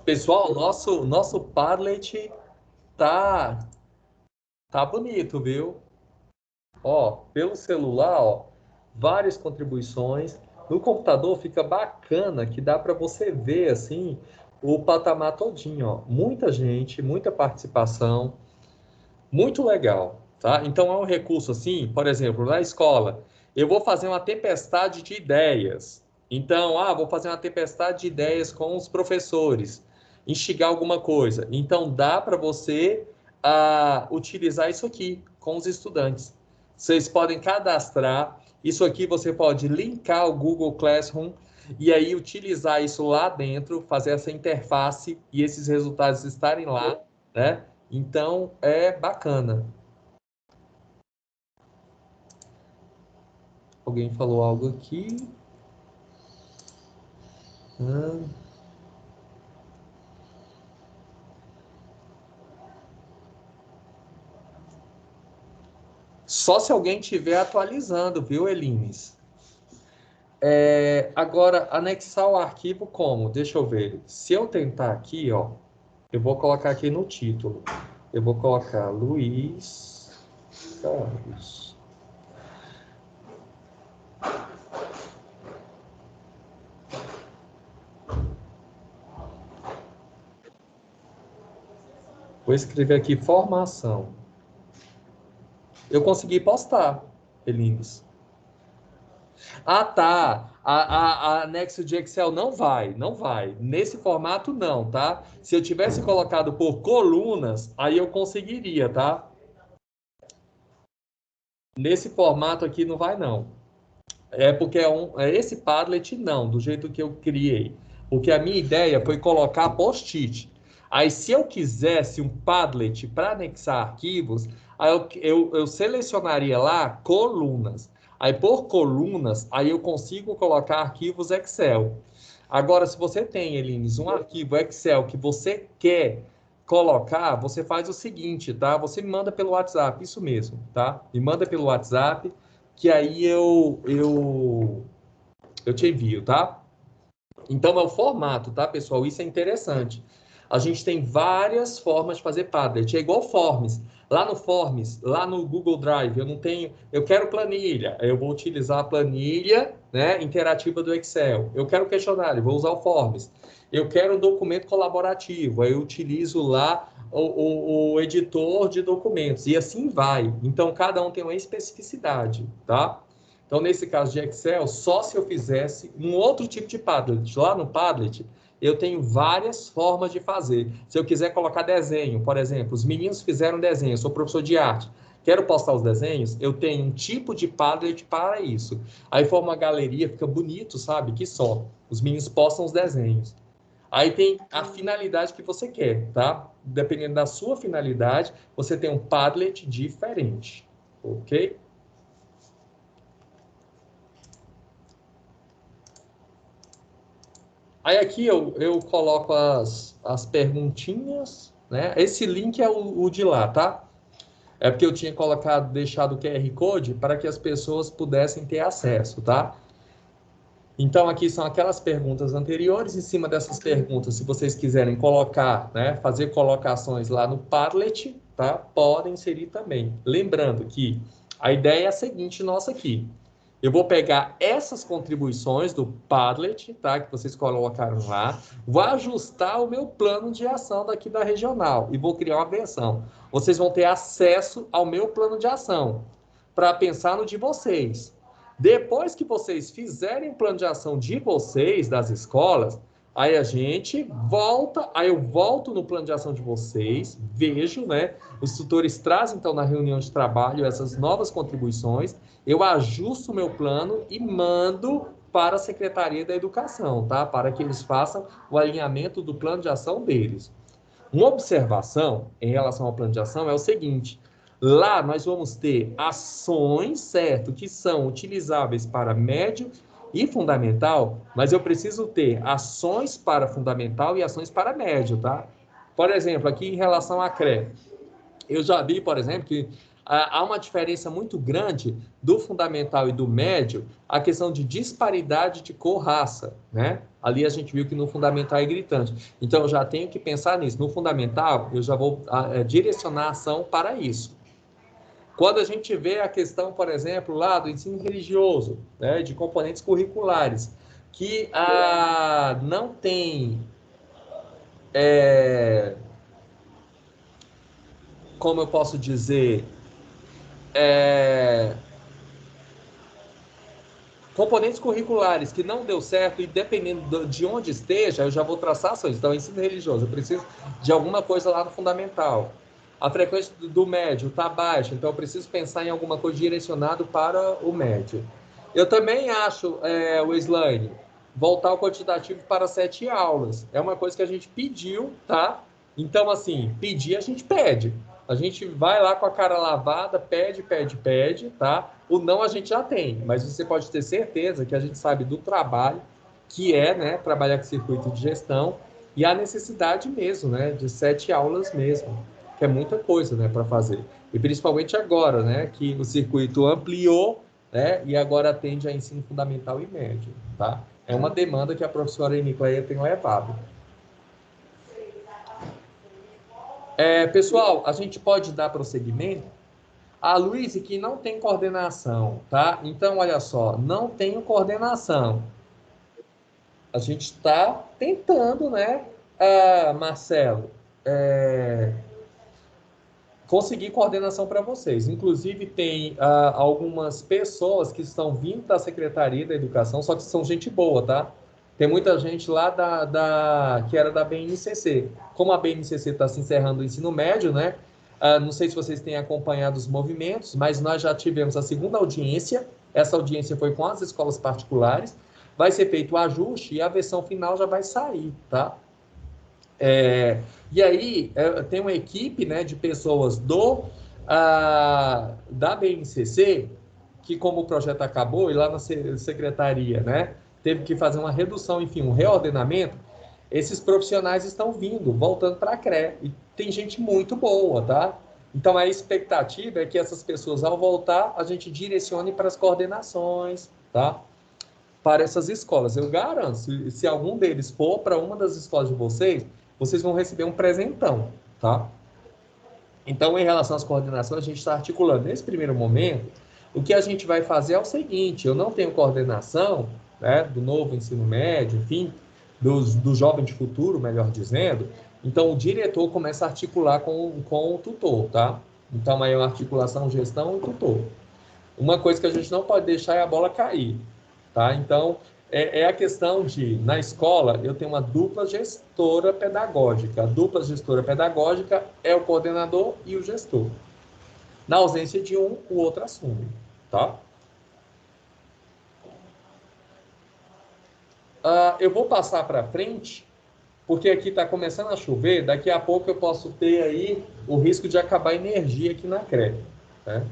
[SPEAKER 3] Pessoal, nosso Padlet tá bonito, viu? Ó, pelo celular, ó, várias contribuições. No computador fica bacana que dá para você ver assim o patamar todinho, ó. Muita gente, muita participação, muito legal, tá? Então é um recurso assim, por exemplo, na escola, eu vou fazer uma tempestade de ideias. Então, vou fazer uma tempestade de ideias com os professores, instigar alguma coisa. Então dá para você utilizar isso aqui com os estudantes. Vocês podem cadastrar. Isso aqui você pode linkar o Google Classroom e aí utilizar isso lá dentro, fazer essa interface e esses resultados estarem lá, né? Então, é bacana. Alguém falou algo aqui? Só se alguém estiver atualizando, viu, Elines? Agora, anexar o arquivo como? Deixa eu ver. Se eu tentar aqui, ó, eu vou colocar aqui no título. Eu vou colocar Luiz Carlos. Vou escrever aqui formação. Eu consegui postar, Elines. Tá. A anexo de Excel não vai. Nesse formato, não, tá? Se eu tivesse colocado por colunas, aí eu conseguiria, tá? Nesse formato aqui não vai, não. É porque esse Padlet, não, do jeito que eu criei. Porque a minha ideia foi colocar post-it. Aí, se eu quisesse um Padlet para anexar arquivos, aí eu selecionaria lá colunas. Aí, por colunas, aí eu consigo colocar arquivos Excel. Agora, se você tem, Elines, um arquivo Excel que você quer colocar, você faz o seguinte, tá? Você me manda pelo WhatsApp, isso mesmo, tá? Me manda pelo WhatsApp, que aí eu te envio, tá? Então, é o formato, tá, pessoal? Isso é interessante. A gente tem várias formas de fazer Padlet. É igual Forms. Lá no Forms, lá no Google Drive, eu quero planilha. Eu vou utilizar a planilha, né, interativa do Excel. Eu quero questionário, vou usar o Forms. Eu quero um documento colaborativo. Aí eu utilizo lá o editor de documentos. E assim vai. Então, cada um tem uma especificidade, tá? Então, nesse caso de Excel, só se eu fizesse um outro tipo de Padlet. Lá no Padlet, eu tenho várias formas de fazer. Se eu quiser colocar desenho, por exemplo, os meninos fizeram desenho, eu sou professor de arte, quero postar os desenhos, eu tenho um tipo de Padlet para isso. Aí forma uma galeria, fica bonito, sabe? Que só. Os meninos postam os desenhos. Aí tem a finalidade que você quer, tá? Dependendo da sua finalidade, você tem um Padlet diferente, ok? Aí aqui eu coloco as perguntinhas, né? Esse link é o de lá, tá? É porque eu tinha deixado o QR Code para que as pessoas pudessem ter acesso, tá? Então, aqui são aquelas perguntas anteriores. Em cima dessas perguntas, se vocês quiserem colocar, né, fazer colocações lá no Padlet, tá? Podem inserir também. Lembrando que a ideia é a seguinte nossa aqui. Eu vou pegar essas contribuições do Padlet, tá, que vocês colocaram lá, vou ajustar o meu plano de ação daqui da regional e vou criar uma versão. Vocês vão ter acesso ao meu plano de ação para pensar no de vocês. Depois que vocês fizerem o plano de ação de vocês, das escolas, aí a gente volta, aí eu volto no plano de ação de vocês, vejo, né? Os tutores trazem, então, na reunião de trabalho essas novas contribuições, eu ajusto o meu plano e mando para a Secretaria da Educação, tá? Para que eles façam o alinhamento do plano de ação deles. Uma observação em relação ao plano de ação é o seguinte: lá nós vamos ter ações, certo, que são utilizáveis para médio e fundamental, mas eu preciso ter ações para fundamental e ações para médio, tá? Por exemplo, aqui em relação à CRE, eu já vi, por exemplo, que há uma diferença muito grande do fundamental e do médio, a questão de disparidade de cor, raça, né? Ali a gente viu que no fundamental é gritante. Então, eu já tenho que pensar nisso. No fundamental, eu já vou direcionar a ação para isso. Quando a gente vê a questão, por exemplo, lá do ensino religioso, né, de componentes curriculares, que não tem, como eu posso dizer, componentes curriculares que não deu certo e dependendo de onde esteja, eu já vou traçar ações. Então, ensino religioso, eu preciso de alguma coisa lá no fundamental. A frequência do médio está baixa, então eu preciso pensar em alguma coisa direcionado para o médio. Eu também acho, Weslane, voltar o quantitativo para 7 aulas. É uma coisa que a gente pediu, tá? Então, assim, pedir a gente pede. A gente vai lá com a cara lavada, pede, tá? O não a gente já tem, mas você pode ter certeza que a gente sabe do trabalho que é, né, trabalhar com circuito de gestão e a necessidade mesmo, né, de 7 aulas mesmo, que é muita coisa, né, para fazer. E principalmente agora, né, que o circuito ampliou, né, e agora atende a ensino fundamental e médio, tá? É uma demanda que a professora Enicleia tem levado. Pessoal, a gente pode dar prosseguimento? A Luiz, que não tem coordenação, tá? Então, olha só, não tenho coordenação. A gente está tentando, né, Marcelo, conseguir coordenação para vocês. Inclusive, tem algumas pessoas que estão vindo da Secretaria da Educação, só que são gente boa, tá? Tem muita gente lá que era da BNCC. Como a BNCC está se encerrando o ensino médio, né? Não sei se vocês têm acompanhado os movimentos, mas nós já tivemos a segunda audiência. Essa audiência foi com as escolas particulares. Vai ser feito o ajuste e a versão final já vai sair, tá? E aí, tem uma equipe, né, de pessoas da BNCC, que como o projeto acabou, e lá na secretaria, né, teve que fazer uma redução, enfim, um reordenamento, esses profissionais estão vindo, voltando para a CRE, e tem gente muito boa, tá? Então, a expectativa é que essas pessoas, ao voltar, a gente direcione para as coordenações, tá? Para essas escolas. Eu garanto, se algum deles for para uma das escolas de vocês, vocês vão receber um presentão, tá? Então, em relação às coordenações, a gente está articulando. Nesse primeiro momento, o que a gente vai fazer é o seguinte, eu não tenho coordenação, né, do novo ensino médio, enfim, do jovem de futuro, melhor dizendo, então o diretor começa a articular com o tutor, tá? Então, aí é uma articulação, gestão e tutor. Uma coisa que a gente não pode deixar é a bola cair, tá? Então, é a questão de, na escola, eu tenho uma dupla gestora pedagógica. A dupla gestora pedagógica é o coordenador e o gestor. Na ausência de um, o outro assume, tá? Eu vou passar para frente, porque aqui está começando a chover, daqui a pouco eu posso ter aí o risco de acabar a energia aqui na CRE, né?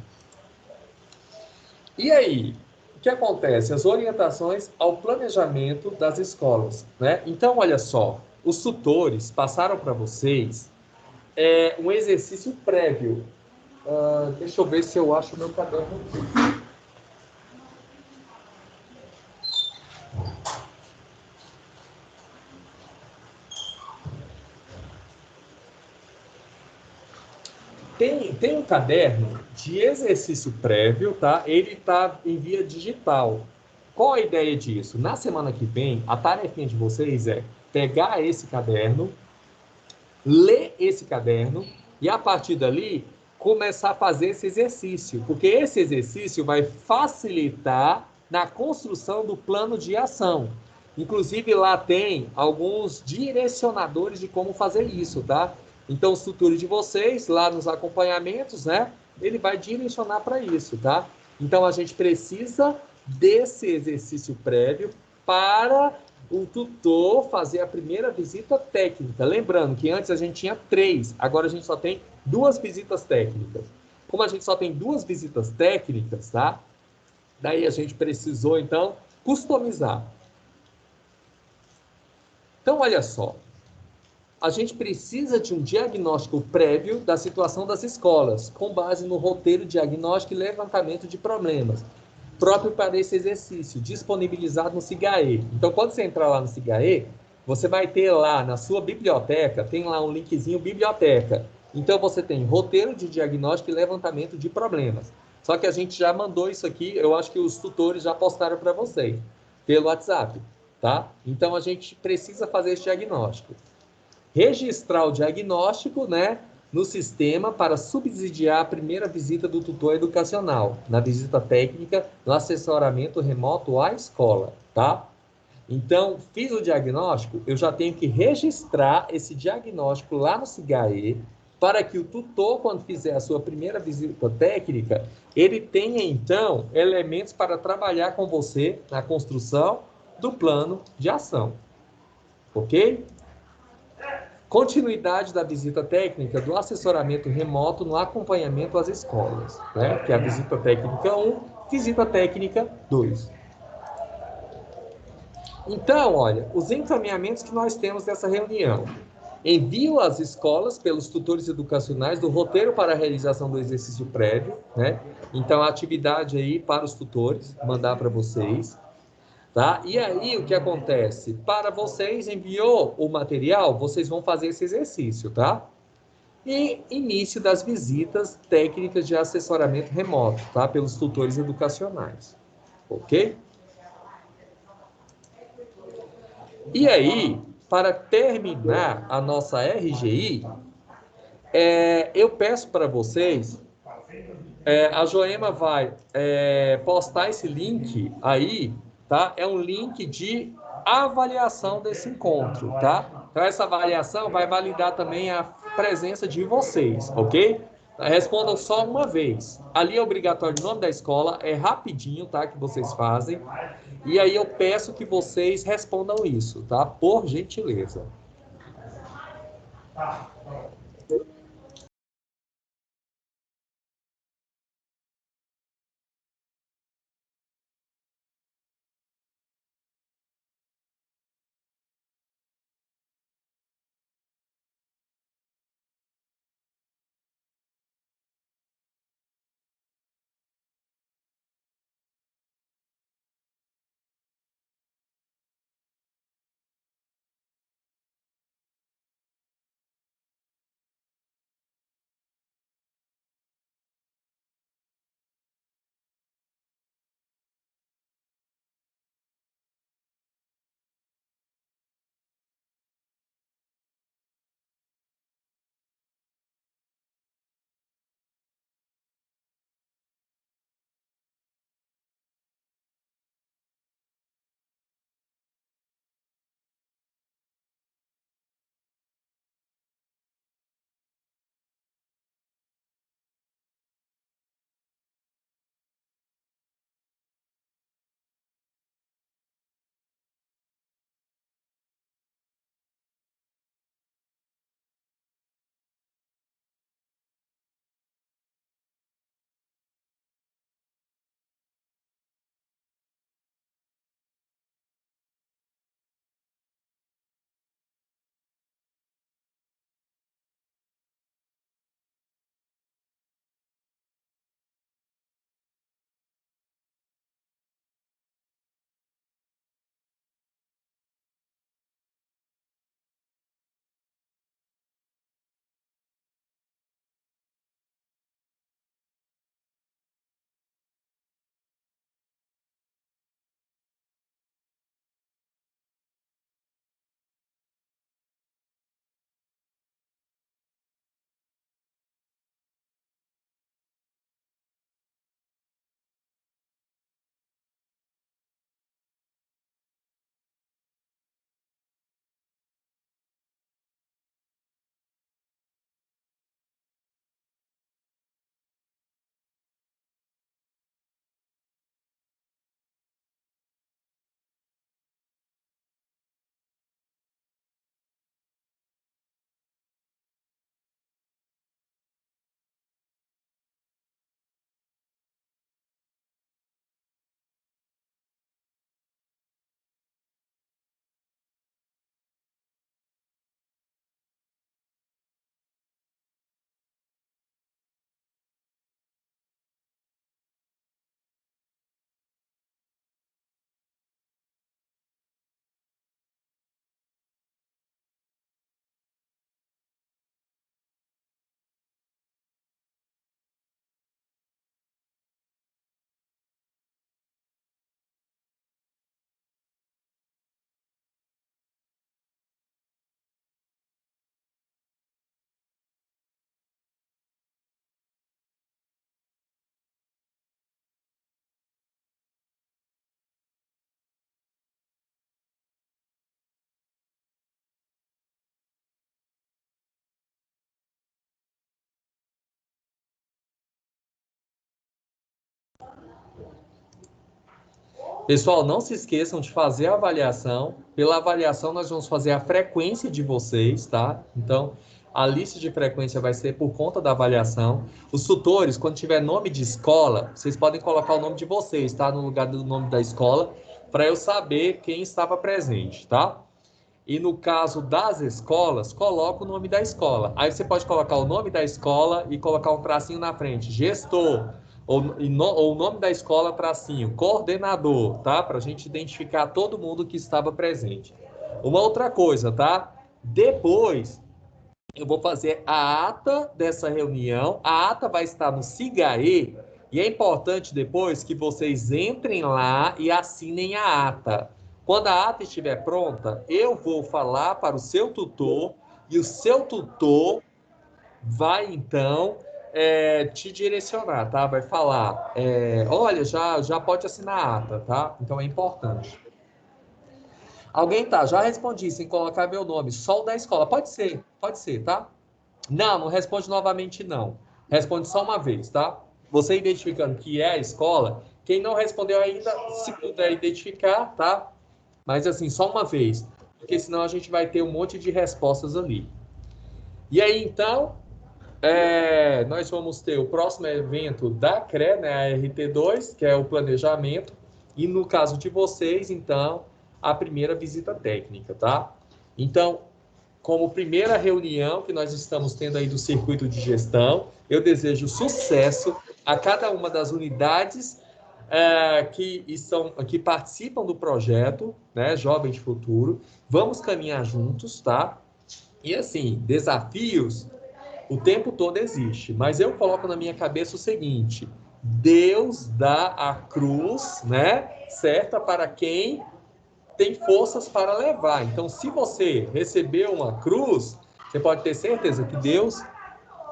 [SPEAKER 3] E aí, o que acontece? As orientações ao planejamento das escolas, né? Então, olha só, os tutores passaram para vocês um exercício prévio. Deixa eu ver se eu acho o meu caderno aqui. Tem um caderno de exercício prévio, tá? Ele está em via digital. Qual a ideia disso? Na semana que vem, a tarefinha de vocês é pegar esse caderno, ler esse caderno e, a partir dali, começar a fazer esse exercício. Porque esse exercício vai facilitar na construção do plano de ação. Inclusive, lá tem alguns direcionadores de como fazer isso, tá? Então, os tutores de vocês, lá nos acompanhamentos, né? Ele vai direcionar para isso, tá? Então, a gente precisa desse exercício prévio para o tutor fazer a primeira visita técnica. Lembrando que antes a gente tinha 3, agora a gente só tem 2 visitas técnicas. Como a gente só tem 2 visitas técnicas, tá? Daí a gente precisou, então, customizar. Então, olha só. a gente precisa de um diagnóstico prévio da situação das escolas, com base no roteiro diagnóstico e levantamento de problemas, próprio para esse exercício, disponibilizado no SIGAE. Então, quando você entrar lá no SIGAE, você vai ter lá na sua biblioteca, tem lá um linkzinho biblioteca. Então, você tem roteiro de diagnóstico e levantamento de problemas. Só que a gente já mandou isso aqui, eu acho que os tutores já postaram para vocês, pelo WhatsApp, tá? Então, a gente precisa fazer esse diagnóstico. Registrar o diagnóstico, né, no sistema para subsidiar a primeira visita do tutor educacional, na visita técnica, no assessoramento remoto à escola, tá? Então, fiz o diagnóstico, eu já tenho que registrar esse diagnóstico lá no SIGAE, para que o tutor, quando fizer a sua primeira visita técnica, ele tenha, então, elementos para trabalhar com você na construção do plano de ação. Ok? Continuidade da visita técnica do assessoramento remoto no acompanhamento às escolas, né? Que é a visita técnica 1, visita técnica 2. Então, olha, os encaminhamentos que nós temos dessa reunião. Envio às escolas pelos tutores educacionais do roteiro para a realização do exercício prévio, né? Então, a atividade aí para os tutores, mandar para vocês. Tá? E aí, o que acontece? Para vocês, enviou o material, vocês vão fazer esse exercício, tá? E início das visitas técnicas de assessoramento remoto, tá? Pelos tutores educacionais, ok? E aí, para terminar a nossa RGI, eu peço para vocês, a Joema vai postar esse link aí, tá? É um link de avaliação desse encontro, tá? Então, essa avaliação vai validar também a presença de vocês, ok? Respondam só uma vez. Ali é obrigatório o nome da escola, é rapidinho, tá? Que vocês fazem. E aí eu peço que vocês respondam isso, tá? Por gentileza. Pessoal, não se esqueçam de fazer a avaliação. Pela avaliação, nós vamos fazer a frequência de vocês, tá? Então, a lista de frequência vai ser por conta da avaliação. Os tutores, quando tiver nome de escola, vocês podem colocar o nome de vocês, tá? No lugar do nome da escola, para eu saber quem estava presente, tá? E no caso das escolas, coloca o nome da escola. Aí você pode colocar o nome da escola e colocar um tracinho na frente. Gestor. Ou o nome da escola, tracinho. Coordenador, tá? Para a gente identificar todo mundo que estava presente. Uma outra coisa, tá? Depois, eu vou fazer a ata dessa reunião. A ata vai estar no Sigaê. E é importante depois que vocês entrem lá e assinem a ata. Quando a ata estiver pronta, eu vou falar para o seu tutor e o seu tutor vai, então, te direcionar, tá? Vai falar, olha, já pode assinar a ata, tá? Então, é importante. Alguém tá? Já respondi, sem colocar meu nome. Só o da escola. Pode ser, tá? Não responde novamente, não. Responde só uma vez, tá? Você identificando que é a escola, quem não respondeu ainda, se puder identificar, tá? Mas assim, só uma vez, porque senão a gente vai ter um monte de respostas ali. E aí, então, nós vamos ter o próximo evento da CRE, né, a RT2, que é o planejamento, e no caso de vocês, então, a primeira visita técnica, tá? Então, como primeira reunião que nós estamos tendo aí do circuito de gestão, eu desejo sucesso a cada uma das unidades que participam do projeto, né, Jovens Futuro. Vamos caminhar juntos, tá? E assim, desafios, o tempo todo existe, mas eu coloco na minha cabeça o seguinte: Deus dá a cruz, né, certa para quem tem forças para levar. Então, se você recebeu uma cruz, você pode ter certeza que Deus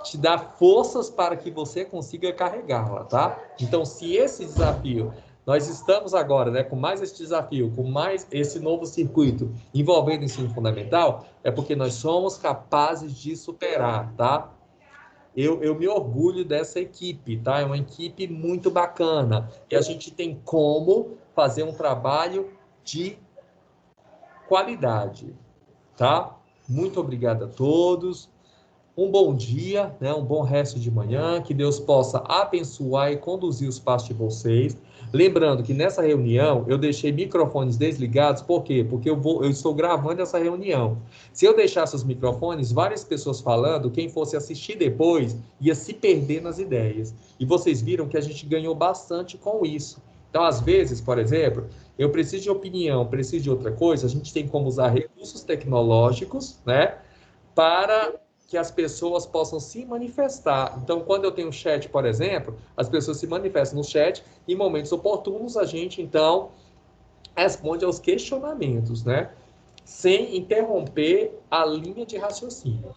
[SPEAKER 3] te dá forças para que você consiga carregá-la, tá? Então, se esse desafio, nós estamos agora, né, com mais esse desafio, com mais esse novo circuito envolvendo o ensino fundamental, é porque nós somos capazes de superar, tá? Eu me orgulho dessa equipe, tá? É uma equipe muito bacana. E a gente tem como fazer um trabalho de qualidade, tá? Muito obrigado a todos. Um bom dia, né? Um bom resto de manhã, que Deus possa abençoar e conduzir os passos de vocês. Lembrando que nessa reunião eu deixei microfones desligados, por quê? Porque eu estou gravando essa reunião. Se eu deixasse os microfones, várias pessoas falando, quem fosse assistir depois ia se perder nas ideias. E vocês viram que a gente ganhou bastante com isso. Então, às vezes, por exemplo, eu preciso de opinião, preciso de outra coisa, a gente tem como usar recursos tecnológicos, né, para que as pessoas possam se manifestar. Então, quando eu tenho um chat, por exemplo, as pessoas se manifestam no chat, em momentos oportunos a gente, então, responde aos questionamentos, né, sem interromper a linha de raciocínio.